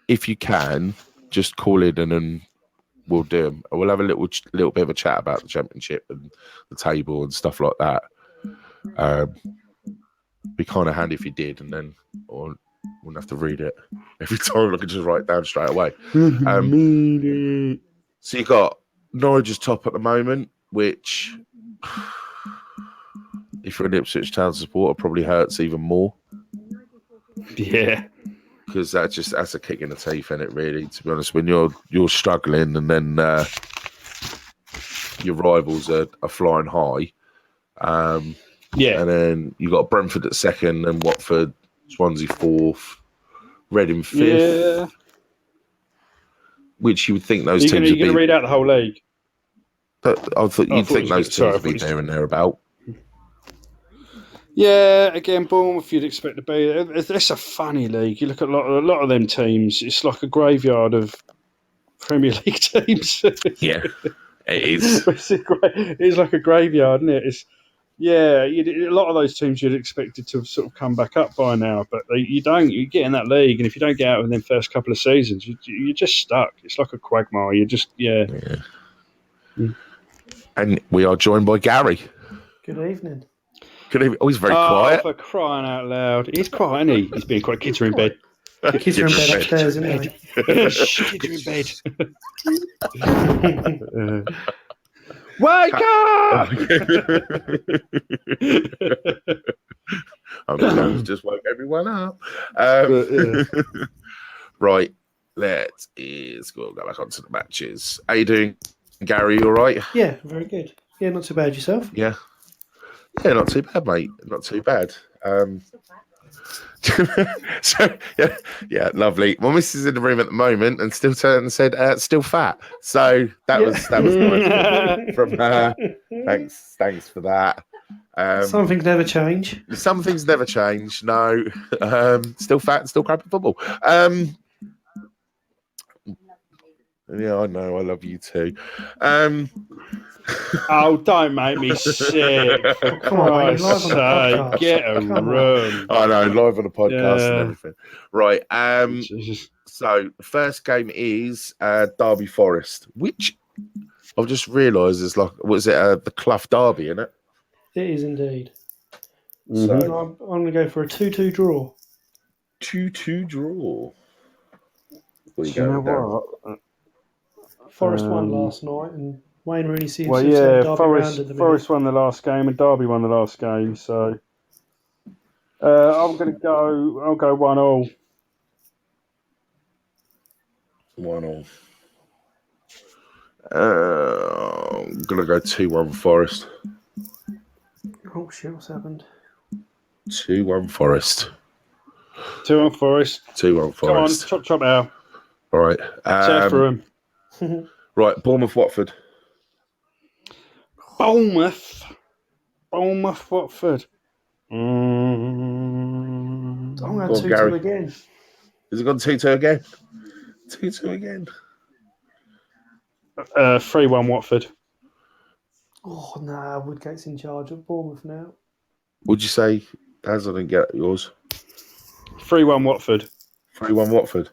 If you can, just call in and then we'll do them. We'll have a little bit of a chat about the Championship and the table and stuff like that. Be kind of handy if you did, and then wouldn't have to read it every time. I could just write it down straight away. So you got Norwich is top at the moment, which, if you're an Ipswich Town supporter, probably hurts even more. Yeah, because that's a kick in the teeth, isn't it? Really, to be honest, when you're struggling and then your rivals are flying high, yeah, and then you got Brentford at second, and Watford, Swansea fourth, Reading fifth. Yeah. Which you would think those teams would be. You're going to read out the whole league. I thought you'd think those teams would be there and thereabout. Yeah, again, Bournemouth you'd expect to be. It's a funny league. You look at a lot of them teams. It's like a graveyard of Premier League teams. Yeah, it is. It's like a graveyard, isn't it? A lot of those teams you'd expect it to sort of come back up by now, but you don't. You get in that league, and if you don't get out within the first couple of seasons, you're just stuck. It's like a quagmire. You're just And we are joined by Gary. Good evening. Good evening. Oh, he's very quiet. For crying out loud. He's quiet, isn't he? He's being quiet. Kids are in bed. The kids are in bed upstairs, isn't they? Kids are in bed. Wake up! I'm just woke everyone up. Right, let's go back onto the matches. How you doing, Gary? You all right? Yeah, very good. Yeah, not too bad. Yourself? Yeah, not too bad, mate. Not too bad. So yeah, lovely. My missus is in the room at the moment and still turned and said, "Still fat." So that was nice from her. Thanks for that. Some things never change. Some things never change. No, still fat and still crap at football. Yeah, I know. I love you too. Oh, don't make me sick. Oh, come on, mate, live on the podcast. Get a room. I know, live on the podcast and Yeah. everything. Right. So the first game is Derby Forest, which I've just realised is like, was it the Clough Derby, isn't it? It is indeed. So So I'm going to go for a 2-2 draw. 2-2 draw. What are you Do you know going down? what? Forest won last night, and Wayne Rooney seems Well, to have turned Derby Forest, round at the minute. Forest won the last game and Derby won the last game, so I'll go 1-1. 1-1. I'm gonna go 2-1 Forest. Oh shit! What's happened? 2-1 Forest. 2-1 Forest. 2-1 Forest. Come on, chop out. All right. Turf for him. Right, Bournemouth Watford. Bournemouth, Watford. I'm going Go on, 2-2 Gary. again. Has it gone 2-2 again? 2-2 again. 3-1 Watford. Oh no, Woodgate's in charge of Bournemouth now. Would you say, Daz, I didn't get yours? 3-1 Watford. 3-1 Watford.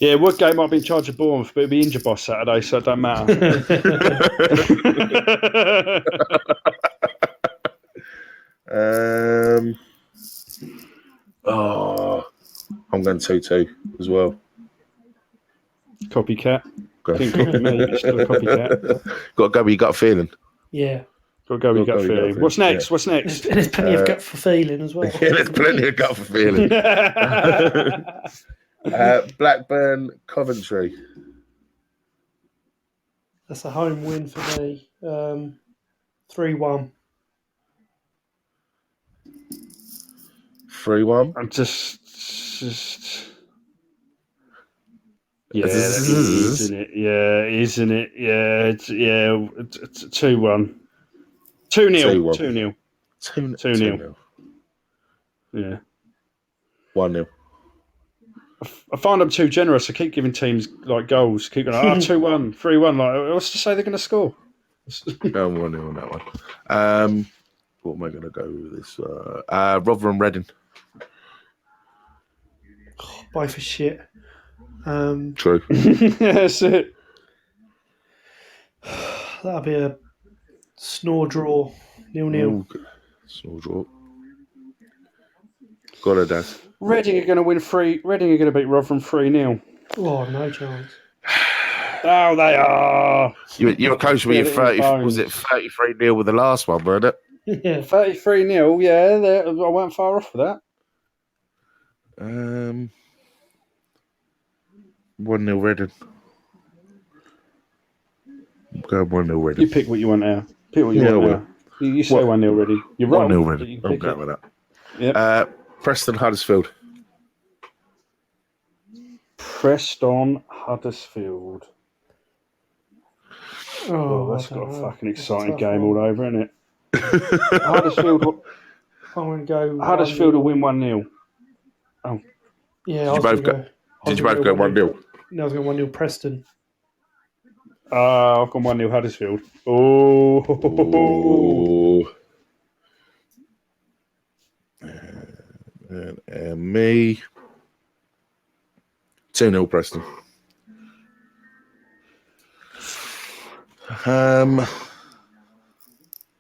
Yeah, Woodgate might be in charge of Bournemouth, but he'll be injured by Saturday, so it don't matter. I'm going 2-2 as well. Copycat. Go. Didn't copy me, but still a copycat. Got to go with your gut feeling. Yeah. Got to go with gut feeling. What's next? Yeah. What's next? And there's plenty of gut for feeling as well. Yeah, there's plenty of gut for feeling. Blackburn, Coventry. That's a home win for me. 3-1. 3-1. I'm just. Yeah, isn't it? Yeah, isn't it? Yeah, it's 2-1. 2-0. 2-0. 2-0. Yeah. 1-0. I find I'm too generous. I keep giving teams like goals. Keep going, 2-1, 3-1. Like, what's to say they're going to score? Going 1-0 on that one. What am I going to go with this? Rotherham, Reading. Both are shit. True. That's it. That'll be a snore draw. 0-0. Small draw. Got it, Dad. Reading are going to win 3. Reading are going to beat Rotherham 3-0. Oh, no chance. Oh, they are. You were close with your 30. Was it 33-0 with the last one, weren't it? Yeah. 33-0. Yeah, I went far off for that. 1-0 Reading. Go 1-0 Reading. You pick what you want now. Pick what you want now. You say 1-0 Reading. You're wrong. 1-0 but Reading. you I'm pick going it. with that. Yep. Preston, Huddersfield. Preston Huddersfield. Oh, That's I got don't a know. fucking That's a exciting tough game one. all over, isn't it? Huddersfield. I'm going to go. Huddersfield will win 1-0. Oh. Yeah, Did you both go 1-0? No, I was going 1-0 Preston. I've gone 1-0 Huddersfield. Oh. And me. 2-0 Preston.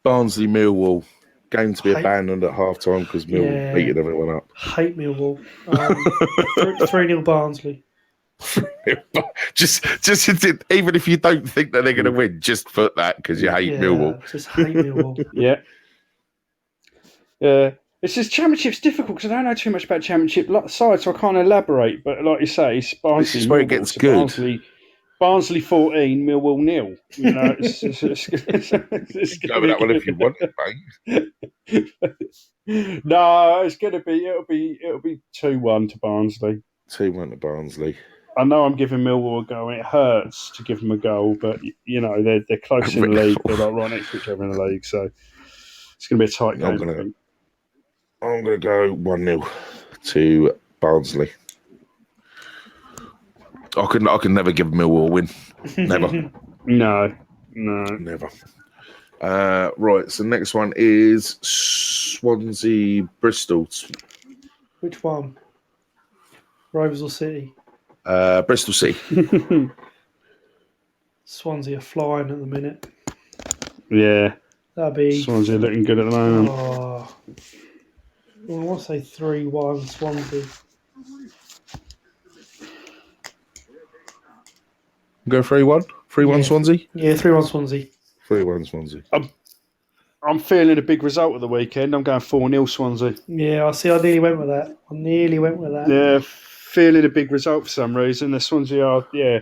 Barnsley Millwall. Game to be abandoned at half time because Millwall beating everyone up. Hate Millwall. 3-0 Barnsley. just even if you don't think that they're going to win, just put that because you hate Millwall. Just hate Millwall. Yeah. It's just Championship's difficult because I don't know too much about Championship sides, so I can't elaborate. But like you say, it's Barnsley. This is where it gets good. Barnsley 14, Millwall 0. You know, it's go with that one if you want it, mate. No, it's gonna be. It'll be 2-1 to Barnsley. 2-1 to Barnsley. I know I'm giving Millwall a go, and it hurts to give them a goal, but you know they're close in the league. They're like right next to each other in the league, so it's gonna be a tight game. I'm gonna go 1-0 to Barnsley. I could never give Millwall a win. Never. No. Never. Right, so next one is Swansea Bristol. Which one? Rovers or City? Bristol City. Swansea are flying at the minute. Yeah. That'd be Swansea looking good at the moment. Well, I want to say 3-1 Swansea. Go 3-1? 3-1 Swansea? Yeah, 3-1 Swansea. 3-1 Swansea. I'm feeling a big result of the weekend. I'm going 4-0 Swansea. Yeah, I see. I nearly went with that. Yeah, feeling a big result for some reason. The Swansea are, yeah.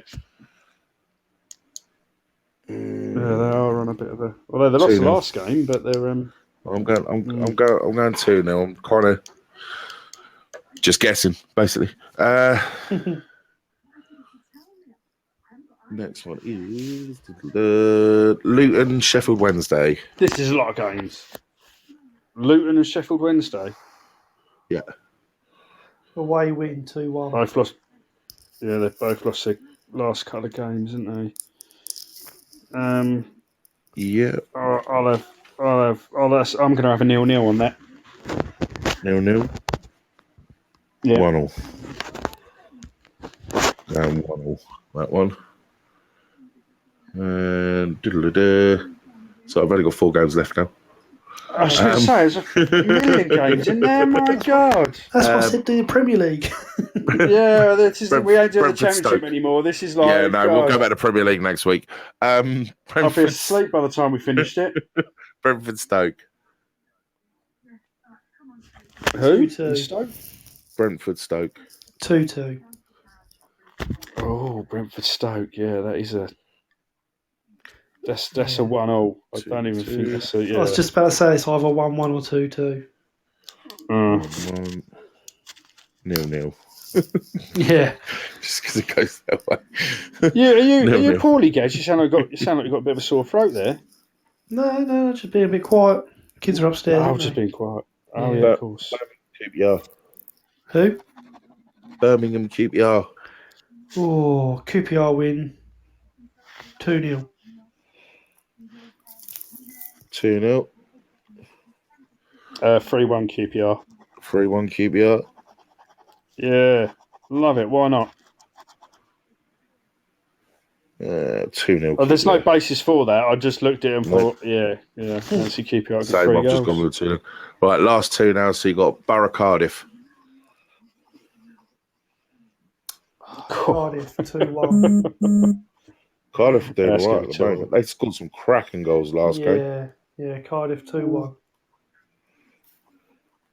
Yeah, they are on a bit of a. Although they lost the last game, but they're. I'm going 2-0. I'm kind of just guessing, basically. Next one is the Luton Sheffield Wednesday. This is a lot of games. Luton and Sheffield Wednesday. Yeah. Away win 2-1. Both lost. Yeah, they've both lost their last couple of games, haven't they? Yeah. I'm going to have a 0-0 on that. 0-0. Yeah. 1-0. 1-0. That one. And so I've only got 4 games left now. I was going to say, there's a million games in there. My God, that's what I said to the Premier League. Yeah, we ain't doing the Championship anymore. This is like we'll go back to Premier League next week. I'll be asleep by the time we finished it. Brentford Stoke. Who? 2-2. Stoke? Brentford Stoke. 2-2. Oh, Brentford Stoke. Yeah, that is a. That's a 1-0. I don't even think that's a. Yeah. I was just about to say it's either 1-1 or 2-2. 0-0. Yeah. Just because it goes that way. Yeah, are you poorly, Gaz? You sound like you've got a bit of a sore throat there. No, just being a bit quiet. Kids are upstairs. Oh, just being quiet. Oh, yeah, of course. QPR. Who? Birmingham QPR. Oh, QPR win 2-0. 2-0. 3-1 QPR. 3-1 QPR. Yeah, love it. Why not? 2-0. Oh, there's no basis for that. I just looked at it and thought, yeah. Fancy QPR. Same, I've just gone with 2-0. Right, last 2 now. So you got Borough Cardiff. Cardiff 2-1. Cardiff are doing all right at the moment. They scored some cracking goals last game. Yeah, Cardiff 2-1.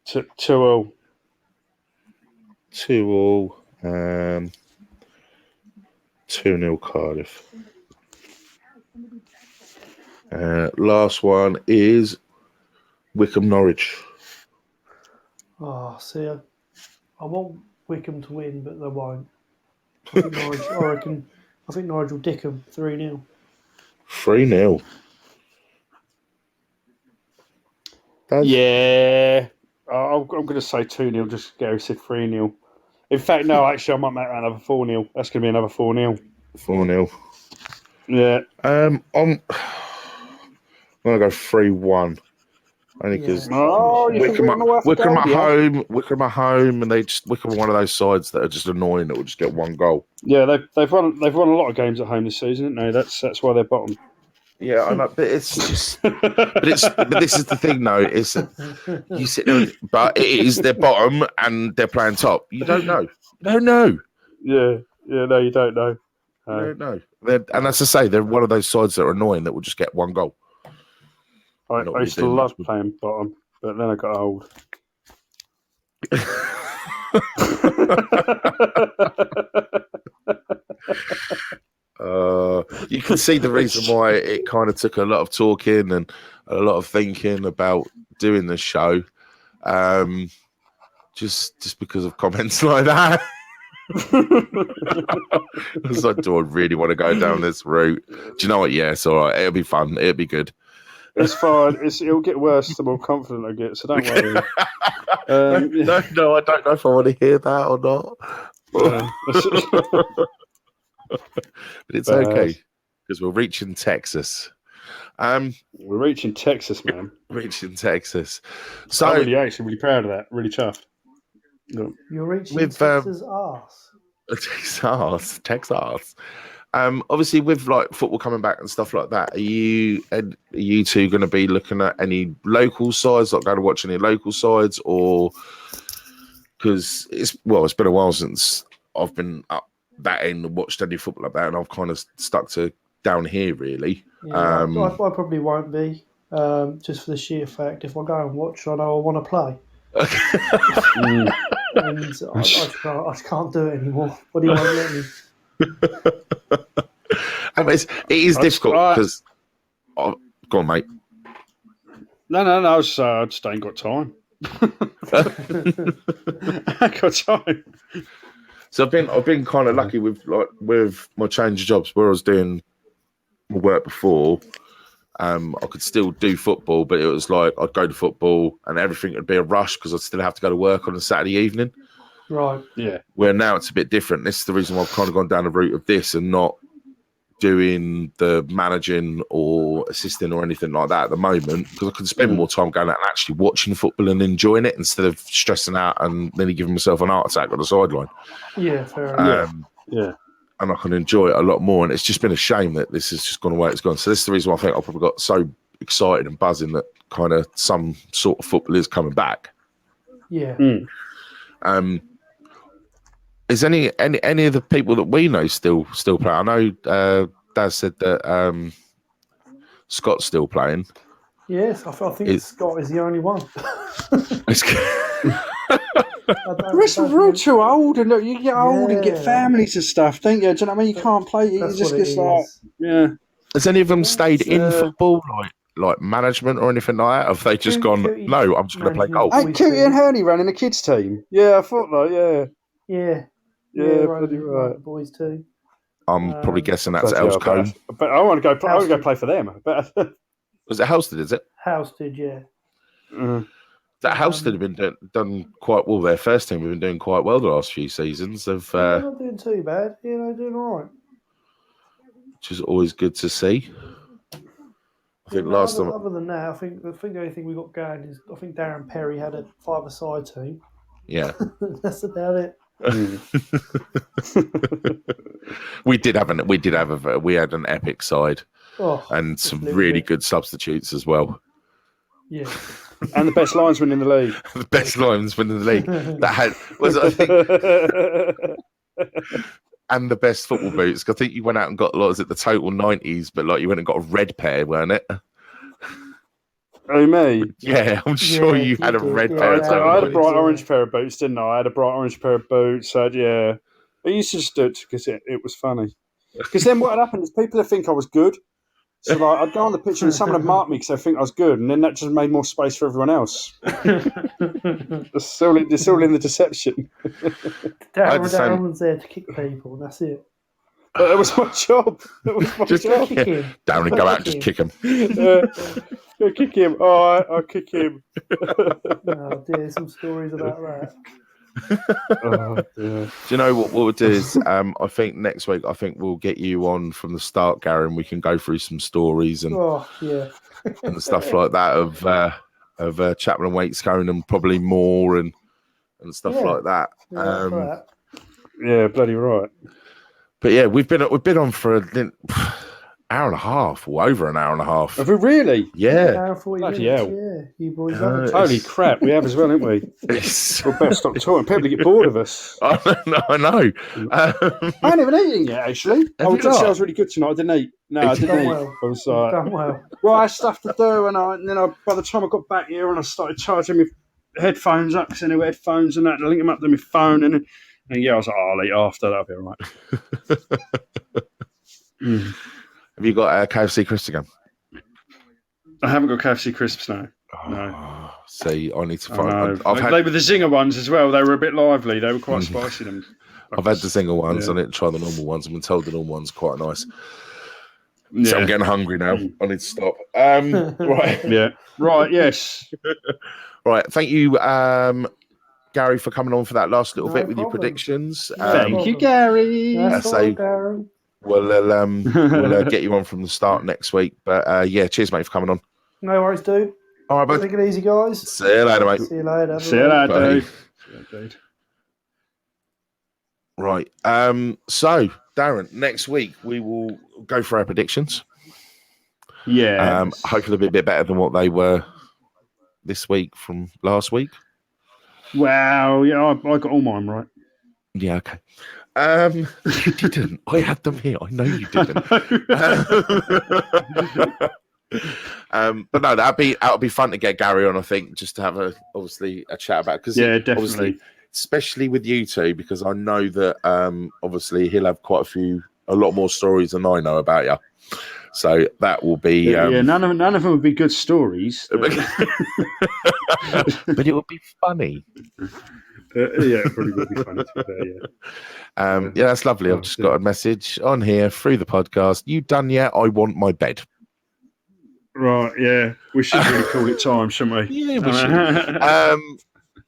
2-0. 2-2. 2-0 Cardiff. Last one is Wickham Norwich. Oh, see, I want Wickham to win, but they won't. I think Norwich will dick them 3-0. 3-0. Yeah. I'm going to say 2-0, just Gary said 3-0. In fact, no, actually, I might make that another 4-0. That's going to be another 4-0. 4-0. Yeah. I'm going to go 3-1. Only because Wickham are home, and Wickham are one of those sides that are just annoying that will just get one goal. Yeah, they've won a lot of games at home this season, haven't they? That's why they're bottom. Yeah, I know, but it's just, but this is the thing, though. Is you sit there, but it is their bottom and they're playing top. You don't know. You don't know. Yeah, no, you don't know. You don't know. And as I say, they're one of those sides that are annoying that will just get one goal. I used to love playing bottom, but then I got old. You can see the reason why it kind of took a lot of talking and a lot of thinking about doing the show, just because of comments like that. It's like, do I really want to go down this route? Do you know what? Yeah, it's all right. It'll be fun. It'll be good. It's fine. It'll get worse the more confident I get, so don't worry. No, I don't know if I want to hear that or not. But it's okay because we're reaching Texas. We're reaching Texas, man. Reaching Texas. So I'm really proud of that. Really tough. You're reaching Texas arse. Texas. Obviously, with like football coming back and stuff like that, are you two going to be looking at any local sides, like going to watch any local sides, or because it's been a while since I've been up that end and watched any football like that, and I've kind of stuck to down here really. Yeah, I probably won't be, just for the sheer fact if I go and watch, I know I want to play. And I just can't do it anymore. What do you want to let me? It is difficult because go on, mate. No, I just ain't got time. I got time. So I've been kind of lucky with my change of jobs where I was doing my work before. I could still do football, but it was like I'd go to football and everything would be a rush because I'd still have to go to work on a Saturday evening. Right. Yeah. Where now it's a bit different. This is the reason why I've kind of gone down the route of this and not doing the managing or assisting or anything like that at the moment, because I could spend more time going out and actually watching football and enjoying it instead of stressing out and nearly giving myself an heart attack on the sideline. Yeah, fair enough. Yeah. And I can enjoy it a lot more. And it's just been a shame that this has just gone away. It's gone. So this is the reason why I think I probably got so excited and buzzing that kind of some sort of football is coming back. Yeah. Is any of the people that we know still play? I know Daz said that Scott's still playing. Yes, I think Scott is the only one. We're all too old, and you get old and get families and stuff, don't you? Do you know what I mean? You can't play. It just gets like, yeah. Has any of them stayed in football, like management or anything like that? Have they just gone, no, I'm just going to play golf? Hey, Cootie and Herney running the kids team. Yeah, I thought that, Yeah, bloody right. The boys too. I'm probably guessing that's Elscombe. But I want to go play for them. Was it Halstead, is it? Halstead, yeah. That Halstead have been done quite well. Their first team have been doing quite well the last few seasons. They're not doing too bad. Yeah, they're doing all right. Which is always good to see. I think last time. Other than that, I think the only thing we got going is I think Darren Perry had a 5-a-side team. Yeah, that's about it. We had an epic side and some really good substitutes as well. Yeah. And the best linesman in the league. The best linesman in the league. And the best football boots. I think you went out and got the total 90s, but you went and got a red pair, weren't it? Oh, me? Yeah, I'm sure you had a red pair. I had a bright orange pair of boots, didn't I? I had a bright orange pair of boots. I used to just do it because it was funny. Because then what had happened is people would think I was good. So I'd go on the pitch and someone would mark me because they think I was good, and then that just made more space for everyone else. It's all in the deception. Darren was there to kick people, and that's it. But that was my job. That was my job. Kick him. Down and go out and just kick him. Kick him. All right, I'll kick him. Oh dear, some stories about that. Oh, dear. Do you know what we'll do is I think next week we'll get you on from the start, Gary, and we can go through some stories and and stuff like that of Chapman and Waitstone and probably more and stuff like that. Yeah, bloody right. But yeah, we've been on for an hour and a half or over an hour and a half. Have we really? Yeah. Bloody hell. Yeah, you boys have it. Holy crap, we have as well, haven't we? We'll better stop talking. People get bored of us. I know. I ain't even eating yet, actually. I was really good tonight. I didn't eat. No, I didn't eat. Well. I was Done well. well, I had stuff to do, and then by the time I got back here and I started charging my headphones up, because I knew headphones and that, and link them up to my phone, and yeah, I was like, I'll eat after, that'll be all right. Have you got KFC crisps again? I haven't got KFC crisps now. No. See, I need to find. They were the zinger ones as well. They were a bit lively. They were quite spicy. Them. I've had the zinger ones. I need to try the normal ones. I've been told the normal ones are quite nice. Yeah. So I'm getting hungry now. I need to stop. Right. Yeah. Right. Yes. Right. Thank you, Gary, for coming on for that last little bit with your predictions. Thank you, Gary. That's all, Gary. We'll get you on from the start next week. But yeah, cheers, mate, for coming on. No worries, dude. All right, bud. Take it easy, guys. See you later, mate. See you later. See you later, dude. Right. So, Darren, next week we will go for our predictions. Yeah. Hopefully, be a bit better than what they were this week from last week. Wow. Yeah, I got all mine right. Yeah. Okay. You didn't. I had them here. I know you didn't. But no, that'll be fun to get Gary on. I think just to have a chat about, because definitely, especially with you two, because I know that obviously he'll have a lot more stories than I know about you. So that will be none of them would be good stories, but it would be funny. Yeah, it probably would be funny. Yeah, that's lovely. I've just got a message on here through the podcast. You done yet? I want my bed. Right, yeah. We should really call it time, shouldn't we? Yeah, we should.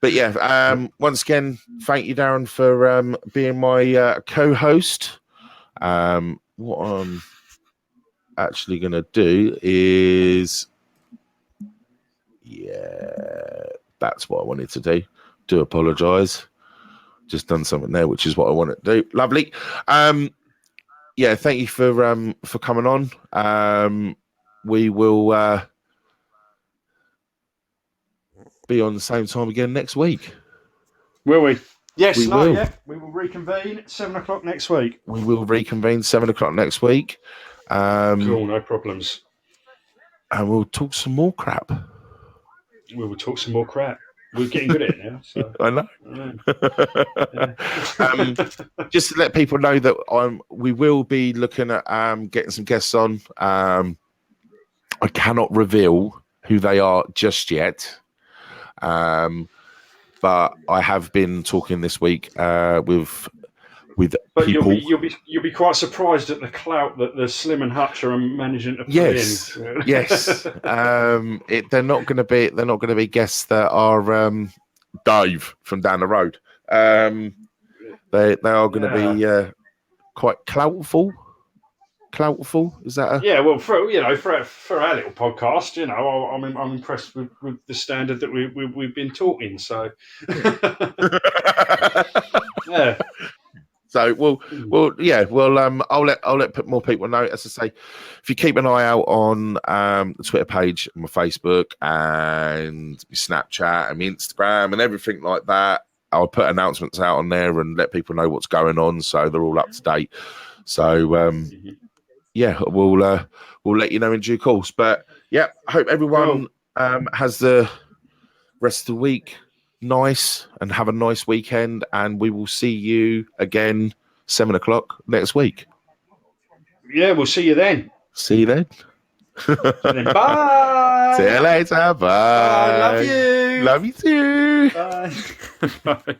But yeah, once again, thank you, Darren, for being my co-host. What I'm actually going to do is, that's what I wanted to do. Do apologise. Just done something there, which is what I wanted to do. Lovely. Yeah, thank you for coming on. We will be on the same time again next week. Will we? Yes, we will. Yeah. We will reconvene at 7:00 next week. We will reconvene 7:00 next week. Cool, no problems. And we'll talk some more crap. We will talk some more crap. We're getting good at it now. So. I know. Just to let people know that we will be looking at getting some guests on. I cannot reveal who they are just yet. But I have been talking this week with people. You'll be quite surprised at the clout that the Slim and Hutch are managing to put in. Yes. They're not going to be guests that are Dave from down the road. They are going to be quite cloutful. Cloutful, is that yeah? Well, for our little podcast, I'm impressed with the standard that we've been talking. So yeah. So I'll let more people know. As I say, if you keep an eye out on the Twitter page, my Facebook, and my Snapchat, and my Instagram, and everything like that, I'll put announcements out on there and let people know what's going on, so they're all up to date. So we'll let you know in due course. But yeah, I hope everyone has the rest of the week nice and have a nice weekend, and we will see you again 7:00 next week. Yeah, we'll see you then. See you then. Bye. See you later. Bye. Love you. Love you too. Bye. Bye.